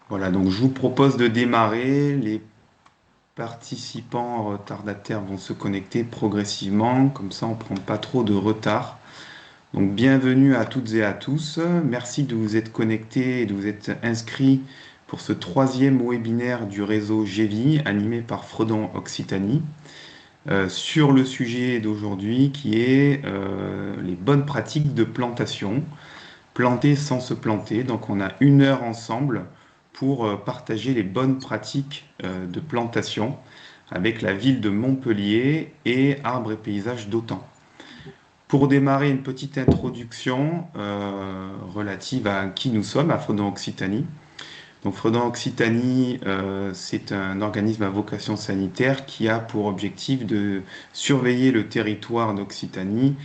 Voilà, donc je vous propose de démarrer. Les participants retardataires vont se connecter progressivement, comme ça on ne prend pas trop de retard. Donc bienvenue à toutes et à tous. Merci de vous être connectés et de vous être inscrits pour ce troisième webinaire du réseau GEVI animé par Fredon Occitanie sur le sujet d'aujourd'hui qui est les bonnes pratiques de plantation. Planter sans se planter. Donc on a 1 heure ensemble pour partager les bonnes pratiques de plantation avec la ville de Montpellier et Arbres et Paysages d'Autan. Pour démarrer, une petite introduction relative à qui nous sommes, à Fredon Occitanie. Donc Fredon Occitanie, c'est un organisme à vocation sanitaire qui a pour objectif de surveiller le territoire d'Occitanie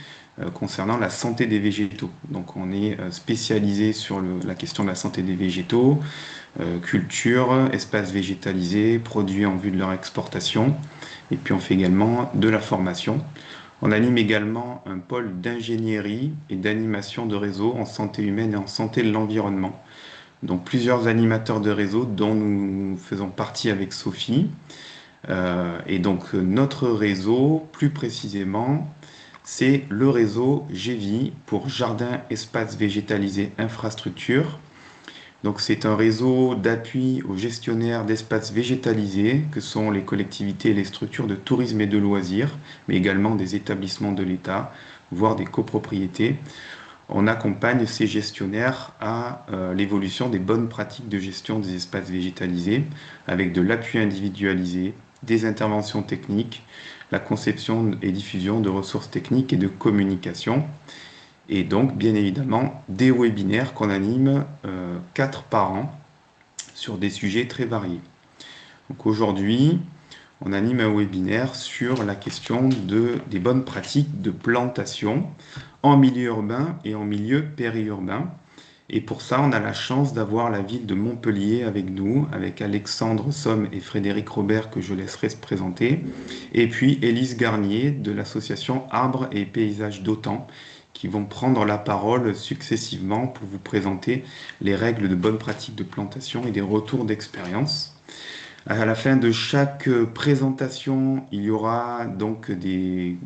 concernant la santé des végétaux. Donc on est spécialisé sur la question de la santé des végétaux, culture, espaces végétalisés, produits en vue de leur exportation. Et puis on fait également de la formation. On anime également un pôle d'ingénierie et d'animation de réseau en santé humaine et en santé de l'environnement. Donc plusieurs animateurs de réseau dont nous faisons partie avec Sophie. Et donc notre réseau, plus précisément, c'est le réseau GEVI pour Jardin, Espace Végétalisé, Infrastructure. Donc c'est un réseau d'appui aux gestionnaires d'espaces végétalisés, que sont les collectivités et les structures de tourisme et de loisirs, mais également des établissements de l'État, voire des copropriétés. On accompagne ces gestionnaires à l'évolution des bonnes pratiques de gestion des espaces végétalisés, avec de l'appui individualisé, des interventions techniques, la conception et diffusion de ressources techniques et de communication, et donc bien évidemment des webinaires qu'on anime 4 par an sur des sujets très variés. Donc aujourd'hui, on anime un webinaire sur la question des bonnes pratiques de plantation en milieu urbain et en milieu périurbain. Et pour ça, on a la chance d'avoir la ville de Montpellier avec nous, avec Alexandre Somme et Frédéric Robert, que je laisserai se présenter, et puis Élise Garnier de l'association Arbres et Paysages d'Autan, qui vont prendre la parole successivement pour vous présenter les règles de bonne pratique de plantation et des retours d'expérience. À la fin de chaque présentation, il y aura donc des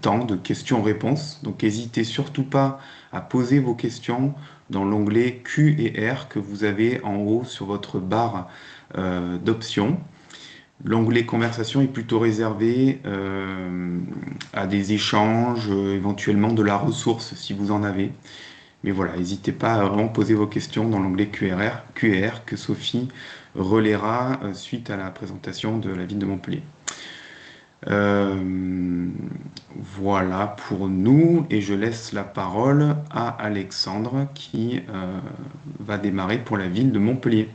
temps de questions-réponses. Donc n'hésitez surtout pas à poser vos questions dans l'onglet Q et R que vous avez en haut sur votre barre d'options. L'onglet conversation est plutôt réservé à des échanges, éventuellement de la ressource si vous en avez. Mais voilà, n'hésitez pas à vraiment poser vos questions dans l'onglet QR que Sophie relaiera suite à la présentation de la ville de Montpellier. Euh, voilà pour nous et je laisse la parole à Alexandre qui va démarrer pour la ville de Montpellier.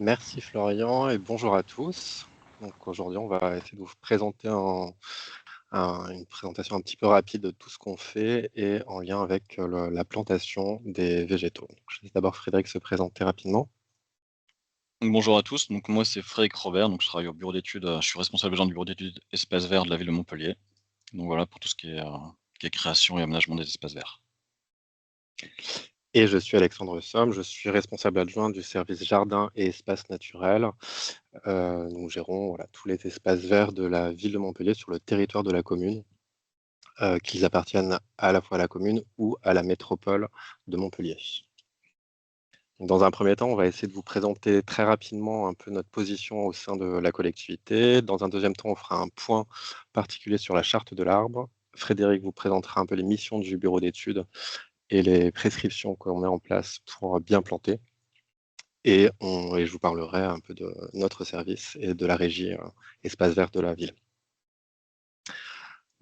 Merci Florian et bonjour à tous. Donc aujourd'hui, on va essayer de vous présenter une présentation un petit peu rapide de tout ce qu'on fait et en lien avec la plantation des végétaux. Donc, je laisse d'abord Frédéric se présenter rapidement. Donc, bonjour à tous, donc moi c'est Frédéric Robert, donc je travaille au bureau d'études, je suis responsable agent du bureau d'études espaces verts de la ville de Montpellier. Donc voilà pour tout ce qui est création et aménagement des espaces verts. Et je suis Alexandre Somme, je suis responsable adjoint du service jardin et espaces naturels. Nous gérons voilà, tous les espaces verts de la ville de Montpellier sur le territoire de la commune, qu'ils appartiennent à la fois à la commune ou à la métropole de Montpellier. Dans un premier temps, on va essayer de vous présenter très rapidement un peu notre position au sein de la collectivité. Dans un deuxième temps, on fera un point particulier sur la charte de l'arbre. Frédéric vous présentera un peu les missions du bureau d'études et les prescriptions qu'on met en place pour bien planter. Et je vous parlerai un peu de notre service et de la régie Espace Vert de la ville.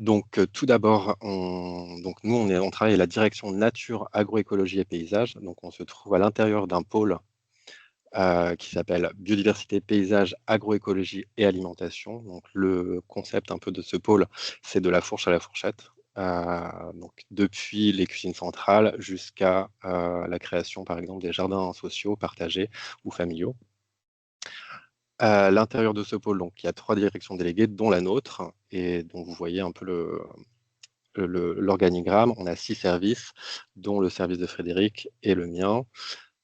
Donc, tout d'abord, nous, on travaille à la direction nature, agroécologie et paysage. Donc, on se trouve à l'intérieur d'un pôle qui s'appelle Biodiversité, paysage, agroécologie et alimentation. Donc, le concept un peu de ce pôle, c'est de la fourche à la fourchette. Donc, depuis les cuisines centrales jusqu'à la création, par exemple, des jardins sociaux partagés ou familiaux. À l'intérieur de ce pôle, donc, il y a 3 directions déléguées, dont la nôtre. Et donc, vous voyez un peu l'organigramme, on a 6 services, dont le service de Frédéric et le mien.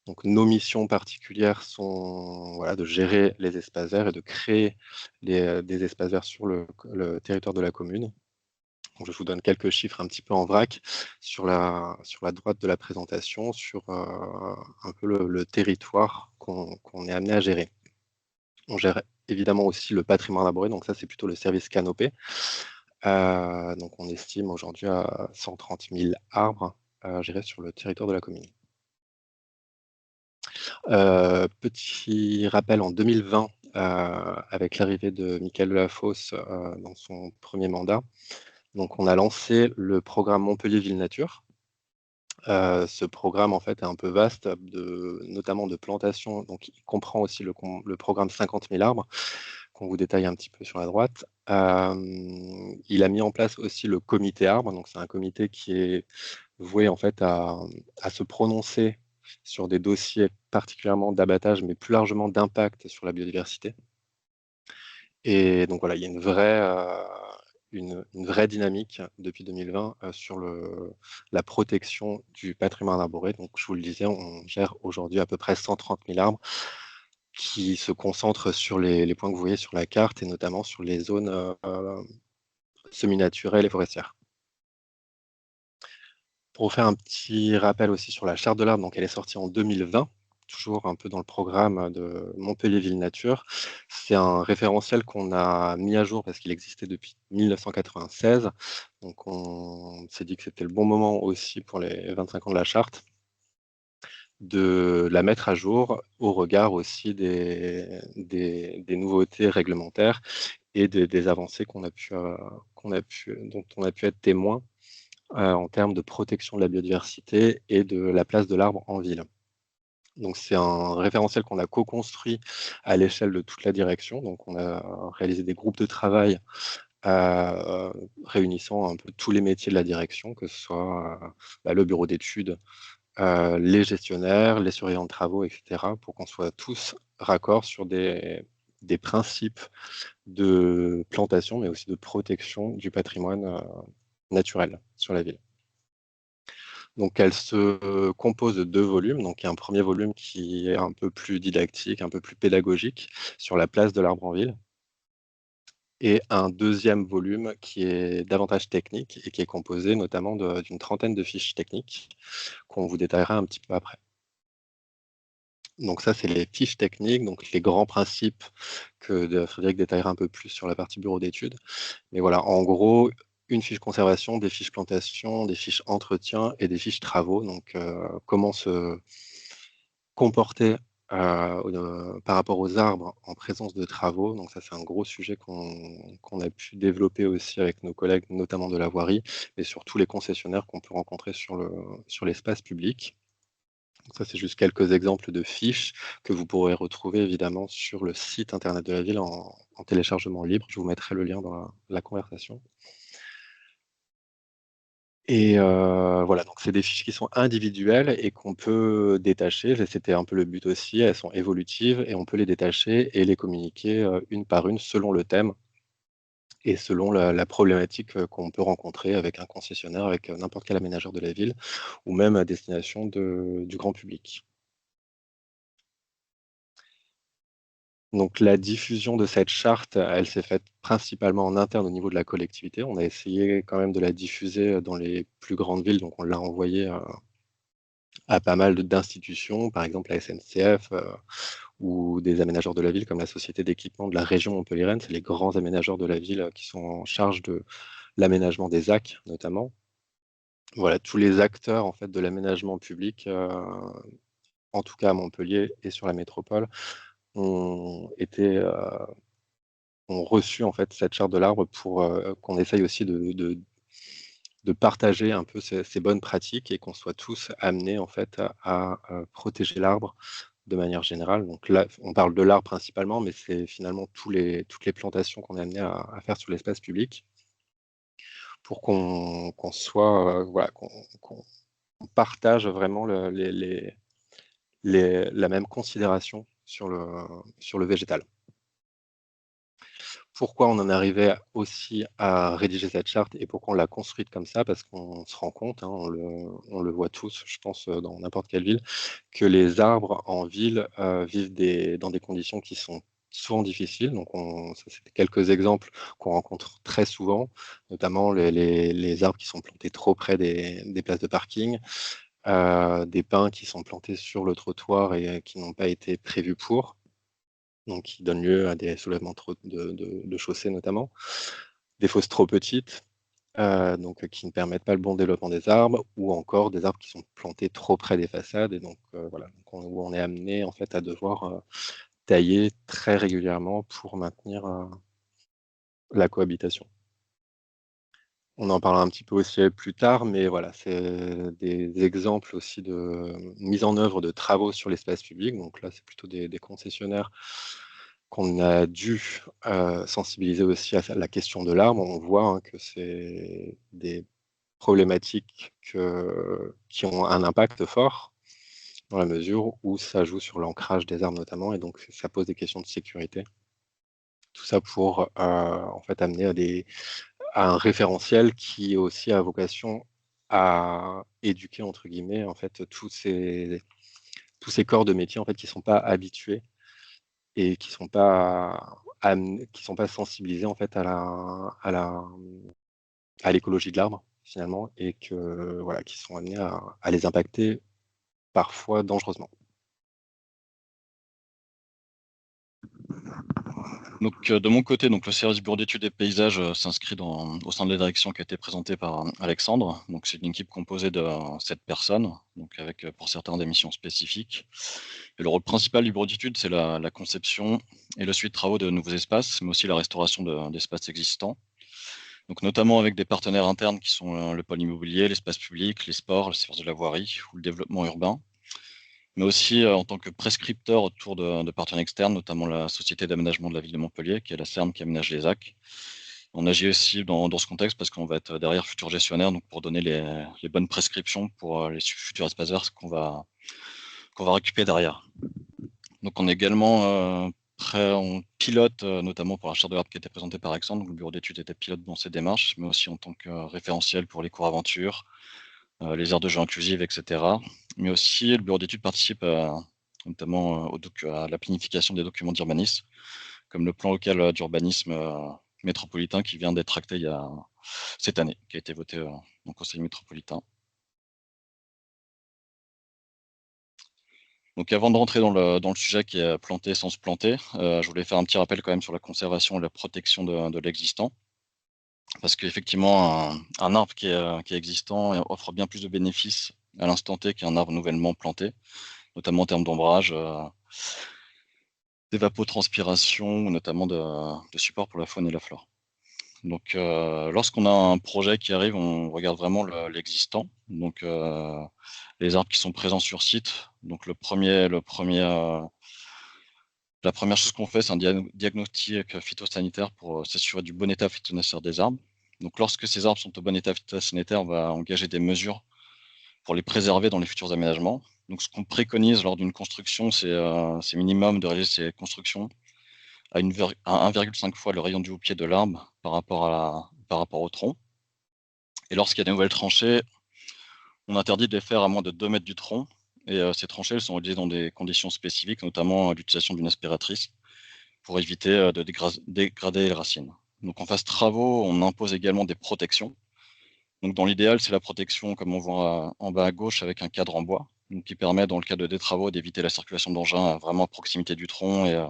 Donc, nos missions particulières sont voilà, de gérer les espaces verts et de créer des espaces verts sur le territoire de la commune. Donc, je vous donne quelques chiffres un petit peu en vrac sur la droite de la présentation, sur un peu le territoire qu'on est amené à gérer. On gère évidemment aussi le patrimoine arboré, donc ça c'est plutôt le service canopé. Donc on estime aujourd'hui à 130 000 arbres gérés sur le territoire de la commune. Petit rappel, en 2020, avec l'arrivée de Michael Delafosse dans son premier mandat, donc on a lancé le programme Montpellier Ville Nature. Ce programme en fait est un peu vaste, notamment de plantation, donc il comprend aussi le programme 50 000 arbres, qu'on vous détaille un petit peu sur la droite. Il a mis en place aussi le comité arbre, donc c'est un comité qui est voué en fait à se prononcer sur des dossiers particulièrement d'abattage, mais plus largement d'impact sur la biodiversité. Et donc voilà, il y a une vraie dynamique depuis 2020 sur la protection du patrimoine arboré. Donc je vous le disais, on gère aujourd'hui à peu près 130 000 arbres qui se concentrent sur les points que vous voyez sur la carte et notamment sur les zones semi-naturelles et forestières. Pour vous faire un petit rappel aussi sur la charte de l'arbre, donc elle est sortie en 2020, toujours un peu dans le programme de Montpellier Ville Nature. C'est un référentiel qu'on a mis à jour parce qu'il existait depuis 1996. Donc on s'est dit que c'était le bon moment aussi pour les 25 ans de la charte de la mettre à jour au regard aussi des nouveautés réglementaires et des avancées dont on a pu être témoin en termes de protection de la biodiversité et de la place de l'arbre en ville. Donc c'est un référentiel qu'on a co-construit à l'échelle de toute la direction. Donc on a réalisé des groupes de travail réunissant un peu tous les métiers de la direction, que ce soit le bureau d'études, les gestionnaires, les surveillants de travaux, etc., pour qu'on soit tous raccords sur des principes de plantation, mais aussi de protection du patrimoine naturel sur la ville. Donc, elle se compose de 2 volumes. Donc, il y a un premier volume qui est un peu plus didactique, un peu plus pédagogique sur la place de l'arbre en ville. Et un deuxième volume qui est davantage technique et qui est composé notamment d'une trentaine de fiches techniques qu'on vous détaillera un petit peu après. Donc ça, c'est les fiches techniques, donc les grands principes que Frédéric détaillera un peu plus sur la partie bureau d'études. Mais voilà, en gros, une fiche conservation, des fiches plantation, des fiches entretien et des fiches travaux. Donc, comment se comporter par rapport aux arbres en présence de travaux. Donc ça, c'est un gros sujet qu'on a pu développer aussi avec nos collègues, notamment de la voirie, mais surtout les concessionnaires qu'on peut rencontrer sur l'espace public. Donc ça, c'est juste quelques exemples de fiches que vous pourrez retrouver évidemment sur le site internet de la ville en téléchargement libre. Je vous mettrai le lien dans la conversation. Et voilà, donc c'est des fiches qui sont individuelles et qu'on peut détacher. C'était un peu le but aussi. Elles sont évolutives et on peut les détacher et les communiquer une par une selon le thème et selon la problématique qu'on peut rencontrer avec un concessionnaire, avec n'importe quel aménageur de la ville ou même à destination du grand public. Donc la diffusion de cette charte, elle s'est faite principalement en interne au niveau de la collectivité. On a essayé quand même de la diffuser dans les plus grandes villes, donc on l'a envoyée à pas mal d'institutions, par exemple la SNCF ou des aménageurs de la ville comme la Société d'équipement de la région Montpellier-Rennes. C'est les grands aménageurs de la ville qui sont en charge de l'aménagement des ZAC notamment. Voilà, tous les acteurs en fait de l'aménagement public, en tout cas à Montpellier et sur la métropole, ont reçu en fait cette charte de l'arbre pour qu'on essaye aussi de partager un peu ces bonnes pratiques et qu'on soit tous amenés en fait à protéger l'arbre de manière générale. Donc là, on parle de l'arbre principalement, mais c'est finalement toutes les plantations qu'on est amené à faire sur l'espace public pour qu'on soit, voilà, qu'on partage vraiment la même considération sur le végétal. pourquoi on en arrivait aussi à rédiger cette charte et pourquoi on l'a construite comme ça, parce qu'on se rend compte, hein, on le voit tous, je pense, dans n'importe quelle ville, que les arbres en ville vivent dans des conditions qui sont souvent difficiles. Donc, ça, c'est quelques exemples qu'on rencontre très souvent, notamment les arbres qui sont plantés trop près des places de parking, des pins qui sont plantés sur le trottoir et qui n'ont pas été prévus pour, donc qui donnent lieu à des soulèvements de chaussées notamment, des fosses trop petites, donc qui ne permettent pas le bon développement des arbres, ou encore des arbres qui sont plantés trop près des façades, et donc voilà, où on est amené en fait à devoir tailler très régulièrement pour maintenir la cohabitation. On en parlera un petit peu aussi plus tard, mais voilà, c'est des exemples aussi de mise en œuvre de travaux sur l'espace public. Donc là, c'est plutôt des concessionnaires qu'on a dû sensibiliser aussi à la question de l'arbre. On voit hein, que c'est des problématiques qui ont un impact fort, dans la mesure où ça joue sur l'ancrage des arbres notamment, et donc ça pose des questions de sécurité. Tout ça pour en fait amener à un référentiel qui aussi a vocation à «éduquer» entre guillemets en fait tous ces corps de métier en fait qui sont pas habitués et qui sont pas sensibilisés en fait à l'écologie de l'arbre finalement, et que voilà, qui sont amenés à les impacter parfois dangereusement. Donc, de mon côté, donc, le service bureau d'études et paysages s'inscrit au sein de la direction qui a été présentée par Alexandre. Donc, c'est une équipe composée de 7 personnes, donc avec pour certains des missions spécifiques. Et le rôle principal du bureau d'études, c'est la conception et le suivi de travaux de nouveaux espaces, mais aussi la restauration d'espaces existants. Donc, notamment avec des partenaires internes qui sont le pôle immobilier, l'espace public, les sports, le service de la voirie ou le développement urbain, mais aussi en tant que prescripteur autour de partenaires externes, notamment la Société d'aménagement de la ville de Montpellier, qui est la CERM qui aménage les ZAC. On agit aussi dans ce contexte parce qu'on va être derrière futur gestionnaire, donc pour donner les bonnes prescriptions pour les futurs espaces verts qu'on va récupérer derrière. Donc on est également on pilote, notamment pour la charte de l'art qui a été présentée par Alexandre, donc le bureau d'études était pilote dans ces démarches, mais aussi en tant que référentiel pour les cours aventures, les aires de jeux inclusives, etc. Mais aussi, le bureau d'études participe notamment à la planification des documents d'urbanisme, comme le plan local d'urbanisme métropolitain qui vient d'être acté cette année, qui a été voté au conseil métropolitain. Donc avant de rentrer dans le sujet qui est planter sans se planter, je voulais faire un petit rappel quand même sur la conservation et la protection de l'existant. Parce qu'effectivement, un arbre qui est existant offre bien plus de bénéfices à l'instant T qu'un arbre nouvellement planté, notamment en termes d'ombrage, d'évapotranspiration, notamment de support pour la faune et la flore. Donc, lorsqu'on a un projet qui arrive, on regarde vraiment l'existant. Donc, les arbres qui sont présents sur site. Donc, la première chose qu'on fait, c'est un diagnostic phytosanitaire pour s'assurer du bon état phytosanitaire des arbres. Donc, lorsque ces arbres sont au bon état phytosanitaire, on va engager des mesures pour les préserver dans les futurs aménagements. Donc, ce qu'on préconise lors d'une construction, c'est minimum de réaliser ces constructions à 1,5 fois le rayon du haut pied de l'arbre par rapport au tronc. Et lorsqu'il y a des nouvelles tranchées, on interdit de les faire à moins de 2 mètres du tronc. Et ces tranchées, elles sont réalisées dans des conditions spécifiques, notamment l'utilisation d'une aspiratrice pour éviter de dégrader les racines. Donc en phase travaux, on impose également des protections. Donc dans l'idéal, c'est la protection, comme on voit en bas à gauche, avec un cadre en bois, donc qui permet, dans le cas des travaux, d'éviter la circulation d'engins vraiment à proximité du tronc et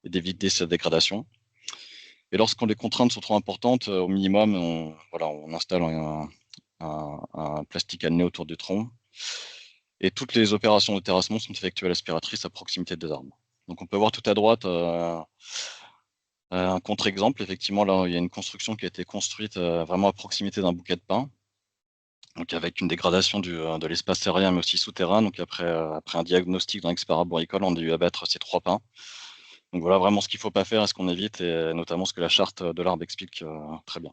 d'éviter sa dégradation. Et lorsque les contraintes sont trop importantes, au minimum, on installe un plastique annelé autour du tronc. Et toutes les opérations de terrassement sont effectuées à l'aspiratrice à proximité des arbres. Donc on peut voir tout à droite un contre-exemple. Effectivement, là, il y a une construction qui a été construite vraiment à proximité d'un bouquet de pins, donc avec une dégradation de l'espace aérien, mais aussi souterrain. Donc après un diagnostic d'un expert arboricole, on a dû abattre ces 3 pins. Donc voilà vraiment ce qu'il ne faut pas faire et ce qu'on évite, et notamment ce que la charte de l'arbre explique très bien.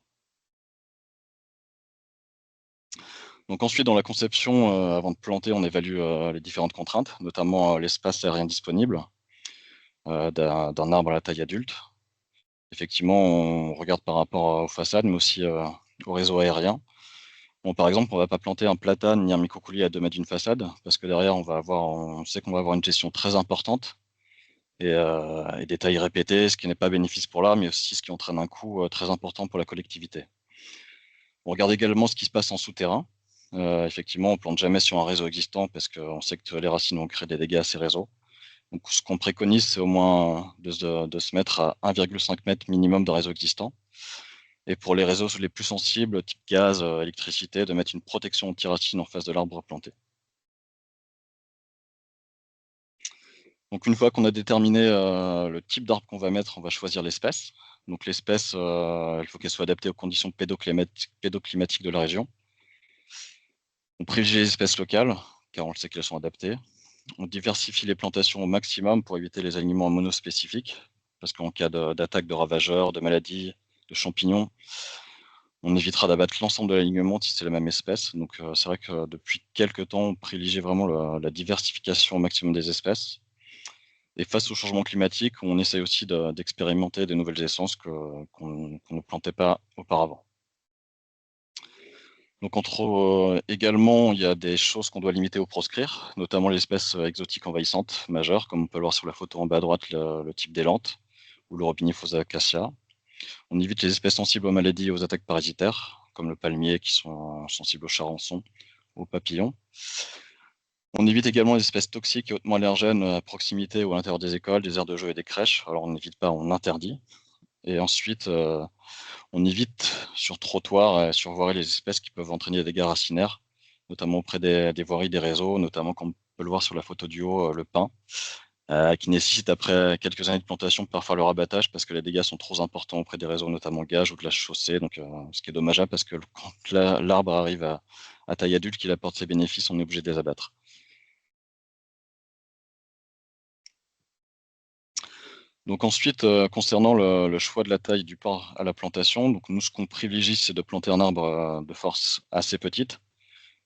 Donc ensuite, dans la conception, avant de planter, on évalue les différentes contraintes, notamment l'espace aérien disponible d'un arbre à la taille adulte. effectivement, on regarde par rapport aux façades, mais aussi au réseau aérien. Bon, par exemple, on ne va pas planter un platane ni un microcoulier à 2 mètres d'une façade, parce que derrière, on sait qu'on va avoir une gestion très importante et des tailles répétées, ce qui n'est pas bénéfice pour l'arbre, mais aussi ce qui entraîne un coût très important pour la collectivité. On regarde également ce qui se passe en souterrain. Effectivement, on ne plante jamais sur un réseau existant parce qu'on sait que les racines vont créer des dégâts à ces réseaux. Donc, ce qu'on préconise, c'est au moins de se mettre à 1,5 mètre minimum de réseau existant. Et pour les réseaux les plus sensibles, type gaz, électricité, de mettre une protection anti-racine en face de l'arbre planté. Donc, une fois qu'on a déterminé le type d'arbre qu'on va mettre, on va choisir l'espèce. Donc, l'espèce, il faut qu'elle soit adaptée aux conditions pédoclimatiques de la région. On privilégie les espèces locales, car on le sait qu'elles sont adaptées. On diversifie les plantations au maximum pour éviter les alignements monospécifiques, parce qu'en cas d'attaque de ravageurs, de maladies, de champignons, on évitera d'abattre l'ensemble de l'alignement si c'est la même espèce. Donc c'est vrai que depuis quelques temps, on privilégie vraiment la diversification au maximum des espèces. Et face au changement climatique, on essaye aussi d'expérimenter de nouvelles essences qu'on ne plantait pas auparavant. Donc également, il y a des choses qu'on doit limiter ou proscrire, notamment les espèces exotiques envahissantes majeures, comme on peut le voir sur la photo en bas à droite, le type d'élante ou le Robiniflosa acacia. On évite les espèces sensibles aux maladies et aux attaques parasitaires, comme le palmier, qui sont sensibles aux charançons, aux papillons. On évite également les espèces toxiques et hautement allergènes à proximité ou à l'intérieur des écoles, des aires de jeu et des crèches. Alors on n'évite pas, on interdit. Et ensuite, on évite sur trottoir et sur voirie les espèces qui peuvent entraîner des dégâts racinaires, notamment auprès des voiries des réseaux, notamment comme on peut le voir sur la photo du haut, le pin, qui nécessite après quelques années de plantation parfois le rabattage parce que les dégâts sont trop importants auprès des réseaux, notamment gage ou de la chaussée. Donc, ce qui est dommageable parce que quand l'arbre arrive à taille adulte, qu'il apporte ses bénéfices, on est obligé de les abattre. Donc ensuite, concernant le choix de la taille du port à la plantation, donc nous, ce qu'on privilégie, c'est de planter un arbre de force assez petite,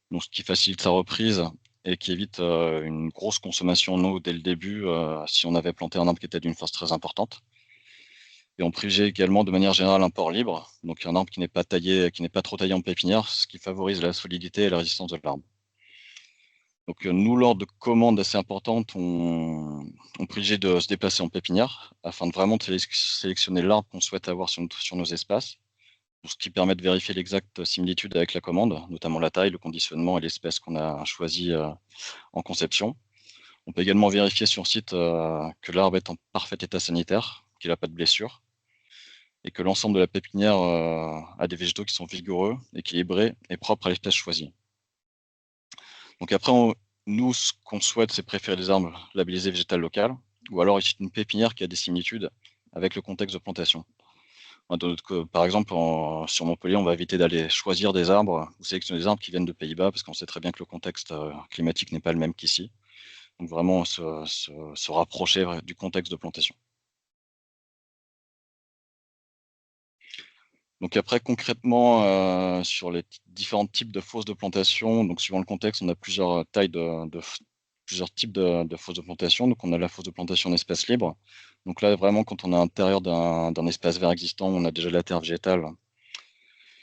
donc ce qui facilite sa reprise et qui évite une grosse consommation en eau dès le début si on avait planté un arbre qui était d'une force très importante. Et on privilégie également de manière générale un port libre, donc un arbre qui n'est pas taillé, qui n'est pas trop taillé en pépinière, ce qui favorise la solidité et la résistance de l'arbre. Donc nous, lors de commandes assez importantes, on privilégie de se déplacer en pépinière afin de vraiment sélectionner l'arbre qu'on souhaite avoir sur nos espaces, ce qui permet de vérifier l'exacte similitude avec la commande, notamment la taille, le conditionnement et l'espèce qu'on a choisi en conception. On peut également vérifier sur site que l'arbre est en parfait état sanitaire, qu'il n'a pas de blessure, et que l'ensemble de la pépinière a des végétaux qui sont vigoureux, équilibrés et propres à l'espèce choisie. Donc après, nous, ce qu'on souhaite, c'est préférer des arbres labellisés végétales locales, ou alors issus d'une pépinière qui a des similitudes avec le contexte de plantation. Par exemple, sur Montpellier, on va éviter d'aller choisir des arbres ou sélectionner des arbres qui viennent de Pays-Bas, parce qu'on sait très bien que le contexte climatique n'est pas le même qu'ici. Donc vraiment se rapprocher du contexte de plantation. Donc après, concrètement, sur les différents types de fosses de plantation, donc suivant le contexte, on a plusieurs tailles plusieurs types de fosses de plantation. Donc on a la fosse de plantation en espace libre. Donc là, vraiment, quand on est à l'intérieur d'un espace vert existant, on a déjà la terre végétale.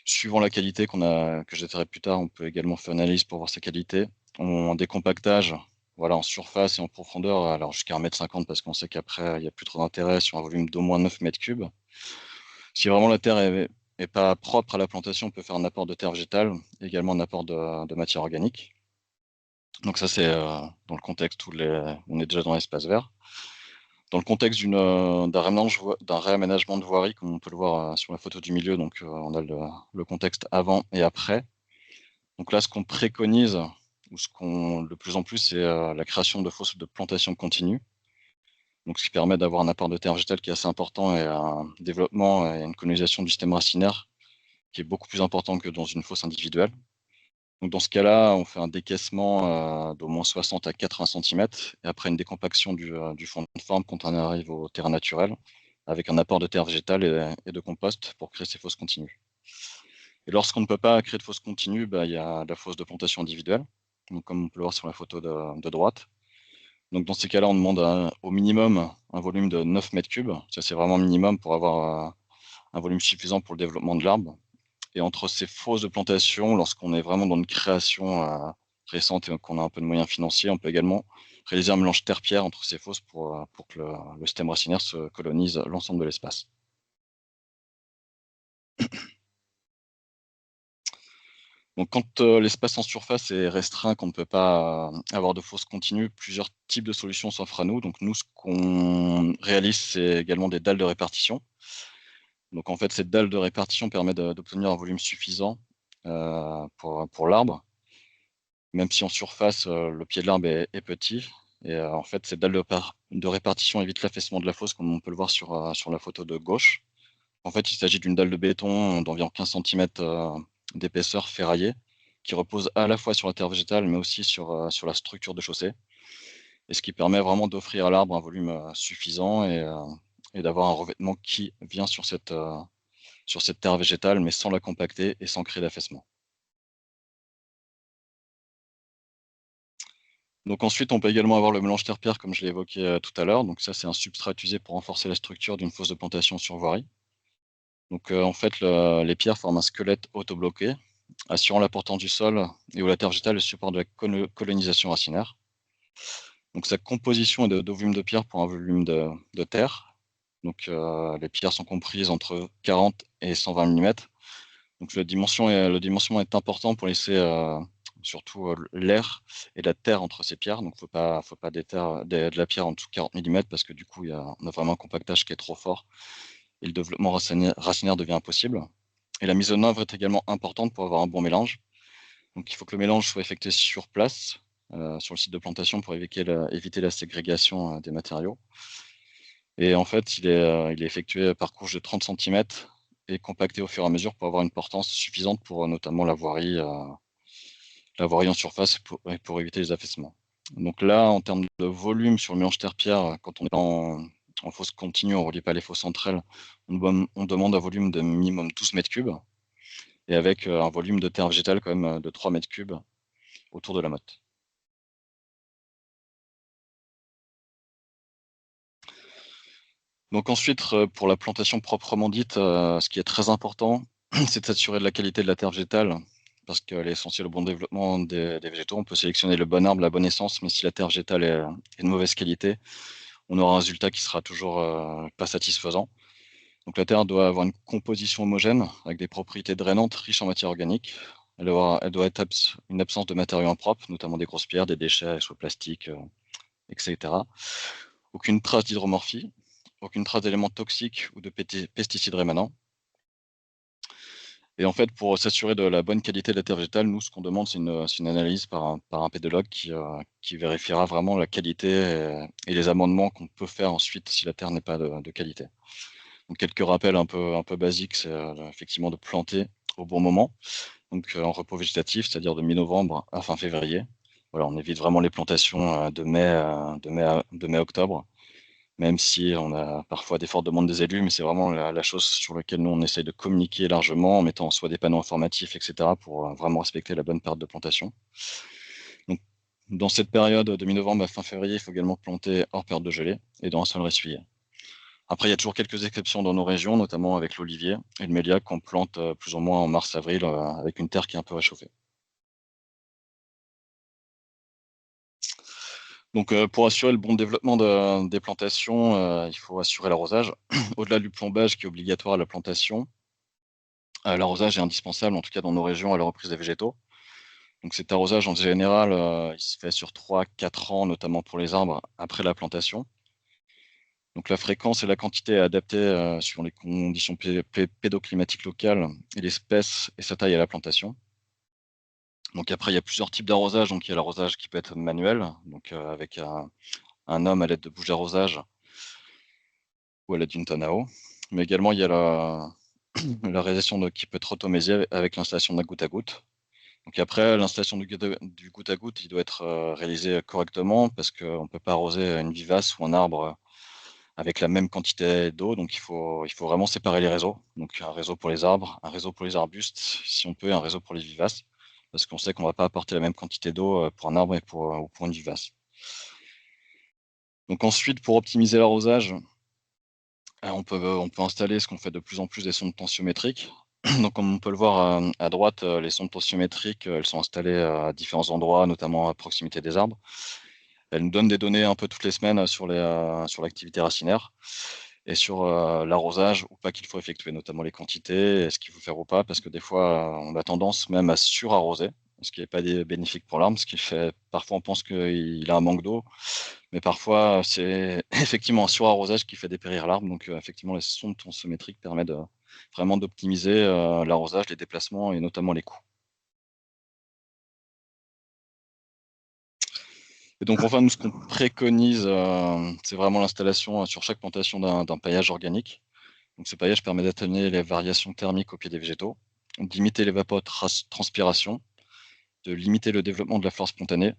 Suivant la qualité que je détaillerai plus tard, on peut également faire une analyse pour voir sa qualité. En décompactage, voilà, en surface et en profondeur, alors jusqu'à 1,50 m parce qu'on sait qu'après, il n'y a plus trop d'intérêt sur un volume d'au moins 9 m3. Si vraiment la terre est pas propre à la plantation, on peut faire un apport de terre végétale, également un apport de matière organique. Donc ça, c'est dans le contexte où on est déjà dans l'espace vert. Dans le contexte d'un réaménagement de voirie, comme on peut le voir sur la photo du milieu, donc on a le contexte avant et après. Donc là, ce qu'on préconise, ou de plus en plus, c'est la création de fosses de plantation continue. Donc, ce qui permet d'avoir un apport de terre végétale qui est assez important et un développement et une colonisation du système racinaire qui est beaucoup plus important que dans une fosse individuelle. Donc, dans ce cas-là, on fait un décaissement d'au moins 60 à 80 cm et après une décompaction du fond de forme quand on arrive au terrain naturel avec un apport de terre végétale et de compost pour créer ces fosses continues. Et lorsqu'on ne peut pas créer de fosse continue, il y a la fosse de plantation individuelle, donc comme on peut le voir sur la photo de droite. Donc dans ces cas-là, on demande au minimum un volume de 9 mètres cubes. Ça, c'est vraiment minimum pour avoir un volume suffisant pour le développement de l'arbre. Et entre ces fosses de plantation, lorsqu'on est vraiment dans une création récente et qu'on a un peu de moyens financiers, on peut également réaliser un mélange terre-pierre entre ces fosses pour que le système racinaire se colonise l'ensemble de l'espace. Donc, quand l'espace en surface est restreint, qu'on ne peut pas avoir de fosses continues, plusieurs types de solutions s'offrent à nous. Donc, nous, ce qu'on réalise, c'est également des dalles de répartition. Donc, en fait, cette dalle de répartition permet d'obtenir un volume suffisant pour l'arbre, même si en surface, le pied de l'arbre est petit. Et en fait, cette dalle de répartition évite l'affaissement de la fosse, comme on peut le voir sur la photo de gauche. En fait, il s'agit d'une dalle de béton d'environ 15 cm d'épaisseur ferraillée, qui repose à la fois sur la terre végétale, mais aussi sur la structure de chaussée. Et ce qui permet vraiment d'offrir à l'arbre un volume suffisant et d'avoir un revêtement qui vient sur cette terre végétale, mais sans la compacter et sans créer d'affaissement. Donc ensuite, on peut également avoir le mélange terre-pierre, comme je l'ai évoqué tout à l'heure. Donc ça, c'est un substrat utilisé pour renforcer la structure d'une fosse de plantation sur voirie. Donc en fait, les pierres forment un squelette autobloqué, assurant la portance du sol et où la terre végétale est le support de la colonisation racinaire. Donc sa composition est de volume de pierre pour un volume de terre. Donc les pierres sont comprises entre 40 et 120 mm. Donc le dimensionnement est important pour laisser surtout l'air et la terre entre ces pierres. Donc faut pas de la pierre en dessous de 40 mm parce que du coup on a vraiment un compactage qui est trop fort et le développement racinaire devient impossible. Et la mise en œuvre est également importante pour avoir un bon mélange. Donc il faut que le mélange soit effectué sur place, sur le site de plantation pour éviter la ségrégation des matériaux. Et en fait, il est effectué par couche de 30 cm et compacté au fur et à mesure pour avoir une portance suffisante pour notamment la voirie en surface et pour éviter les affaissements. Donc là, en termes de volume sur le mélange terre-pierre, quand on est en fosse continue, on ne relie pas les fosses entre elles, on demande un volume de minimum 12 mètres cubes et avec un volume de terre végétale quand même de 3 mètres cubes autour de la motte. Donc ensuite, pour la plantation proprement dite, ce qui est très important, c'est de s'assurer de la qualité de la terre végétale, parce qu'elle est essentielle au bon développement des végétaux. On peut sélectionner le bon arbre, la bonne essence, mais si la terre végétale est de mauvaise qualité, on aura un résultat qui sera toujours pas satisfaisant. Donc la terre doit avoir une composition homogène, avec des propriétés drainantes riches en matière organique. Elle doit être une absence de matériaux impropres, notamment des grosses pierres, des déchets, soit plastiques, etc. Aucune trace d'hydromorphie, aucune trace d'éléments toxiques ou de pesticides rémanents. Et en fait, pour s'assurer de la bonne qualité de la terre végétale, nous, ce qu'on demande, c'est une analyse par un pédologue qui vérifiera vraiment la qualité et les amendements qu'on peut faire ensuite si la terre n'est pas de qualité. Donc, quelques rappels un peu basiques, c'est effectivement de planter au bon moment, donc en repos végétatif, c'est-à-dire de mi-novembre à fin février. Voilà, on évite vraiment les plantations de mai-octobre, même si on a parfois des fortes demandes des élus, mais c'est vraiment la chose sur laquelle nous, on essaye de communiquer largement en mettant soit des panneaux informatifs, etc., pour vraiment respecter la bonne période de plantation. Donc, dans cette période de mi-novembre à fin février, il faut également planter hors période de gelée et dans un sol ressuyé. Après, il y a toujours quelques exceptions dans nos régions, notamment avec l'olivier et le méliac qu'on plante plus ou moins en mars-avril avec une terre qui est un peu réchauffée. Donc, pour assurer le bon développement des plantations, il faut assurer l'arrosage. Au-delà du plombage qui est obligatoire à la plantation, l'arrosage est indispensable, en tout cas dans nos régions, à la reprise des végétaux. Donc cet arrosage, en général, il se fait sur 3-4 ans, notamment pour les arbres, après la plantation. Donc la fréquence et la quantité adaptées suivant les conditions pédoclimatiques locales et l'espèce et sa taille à la plantation. Donc après, il y a plusieurs types d'arrosage. Donc il y a l'arrosage qui peut être manuel, donc avec un homme à l'aide de bouche d'arrosage ou à l'aide d'une tonne à eau. Mais également, il y a la réalisation qui peut être automatisée avec l'installation d'un goutte à goutte. Donc après, l'installation du goutte à goutte, il doit être réalisé correctement parce qu'on ne peut pas arroser une vivace ou un arbre avec la même quantité d'eau. Donc il faut vraiment séparer les réseaux. Donc un réseau pour les arbres, un réseau pour les arbustes, si on peut, et un réseau pour les vivaces. Parce qu'on sait qu'on ne va pas apporter la même quantité d'eau pour un arbre ou pour une vivace. Donc ensuite, pour optimiser l'arrosage, on peut installer ce qu'on fait de plus en plus des sondes tensiométriques. Donc comme on peut le voir à droite, les sondes tensiométriques, elles sont installées à différents endroits, notamment à proximité des arbres. Elles nous donnent des données un peu toutes les semaines sur l'activité racinaire et sur l'arrosage ou pas qu'il faut effectuer, notamment les quantités, et ce qu'il faut faire ou pas, parce que des fois, on a tendance même à surarroser, ce qui n'est pas bénéfique pour l'arbre, ce qui fait, parfois on pense qu'il a un manque d'eau, mais parfois c'est effectivement un surarrosage qui fait dépérir l'arbre. Donc effectivement, les sondes tensiométriques permettent vraiment d'optimiser l'arrosage, les déplacements et notamment les coûts. Et donc enfin, nous, ce qu'on préconise, c'est vraiment l'installation sur chaque plantation d'un paillage organique. Donc ce paillage permet d'atténuer les variations thermiques au pied des végétaux, d'imiter l'évapotranspiration, de limiter le développement de la flore spontanée,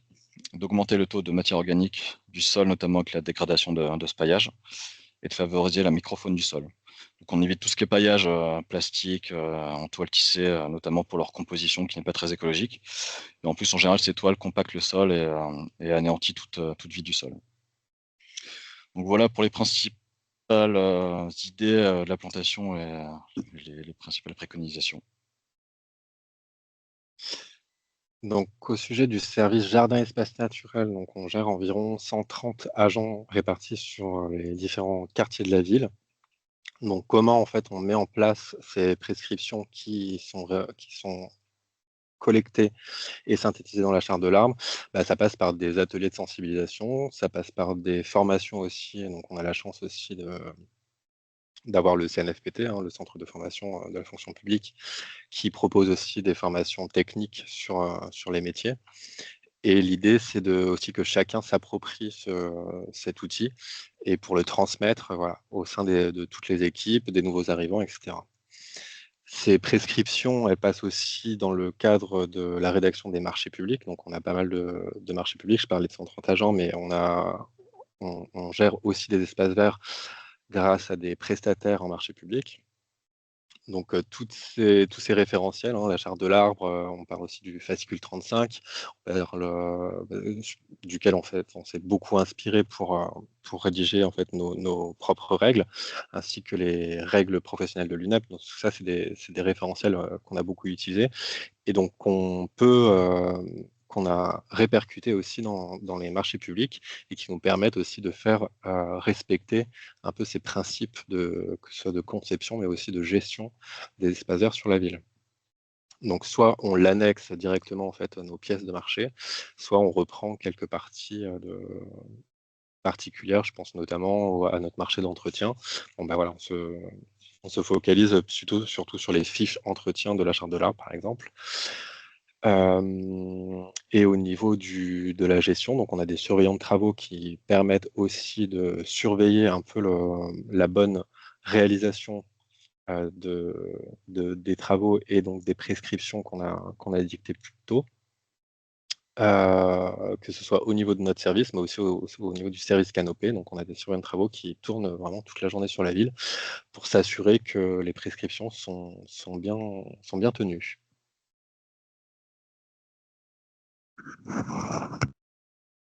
d'augmenter le taux de matière organique du sol, notamment avec la dégradation de ce paillage, et de favoriser la microfaune du sol. Donc on évite tout ce qui est paillage plastique, en toile tissée, notamment pour leur composition qui n'est pas très écologique. Et en plus, en général, ces toiles compactent le sol et anéantissent toute vie du sol. Donc voilà pour les principales idées de la plantation et les principales préconisations. Donc, au sujet du service jardin espace naturel, donc on gère environ 130 agents répartis sur les différents quartiers de la ville. Donc, comment en fait on met en place ces prescriptions qui sont collectées et synthétisées dans la charte de l'arbre? Bah, ça passe par des ateliers de sensibilisation, ça passe par des formations aussi. Donc, on a la chance aussi d'avoir le CNFPT, hein, le Centre de formation de la fonction publique, qui propose aussi des formations techniques sur les métiers. Et l'idée, c'est aussi que chacun s'approprie cet outil et pour le transmettre voilà, au sein de toutes les équipes, des nouveaux arrivants, etc. Ces prescriptions, elles passent aussi dans le cadre de la rédaction des marchés publics. Donc, on a pas mal de marchés publics. Je parlais de 130 agents, mais on gère aussi des espaces verts grâce à des prestataires en marché public. Donc, tous ces référentiels, hein, la charte de l'arbre, on parle aussi du fascicule 35, on parle, duquel en fait, on s'est beaucoup inspiré pour rédiger en fait nos propres règles, ainsi que les règles professionnelles de l'UNEP. Donc tout ça, c'est des référentiels qu'on a beaucoup utilisés et donc qu'on a répercuté aussi dans les marchés publics et qui nous permettent aussi de faire respecter un peu ces principes que ce soit de conception, mais aussi de gestion des espaces verts sur la ville. Donc, soit on l'annexe directement en fait à nos pièces de marché, soit on reprend quelques parties particulières. Je pense notamment à notre marché d'entretien. Bon, ben voilà, on se focalise surtout sur les fiches entretien de la charte de l'arbre, par exemple. Et au niveau de la gestion, donc on a des surveillants de travaux qui permettent aussi de surveiller un peu la bonne réalisation des travaux et donc des prescriptions qu'on a dictées plus tôt, que ce soit au niveau de notre service, mais aussi au niveau du service canopé. Donc on a des surveillants de travaux qui tournent vraiment toute la journée sur la ville pour s'assurer que les prescriptions sont bien tenues.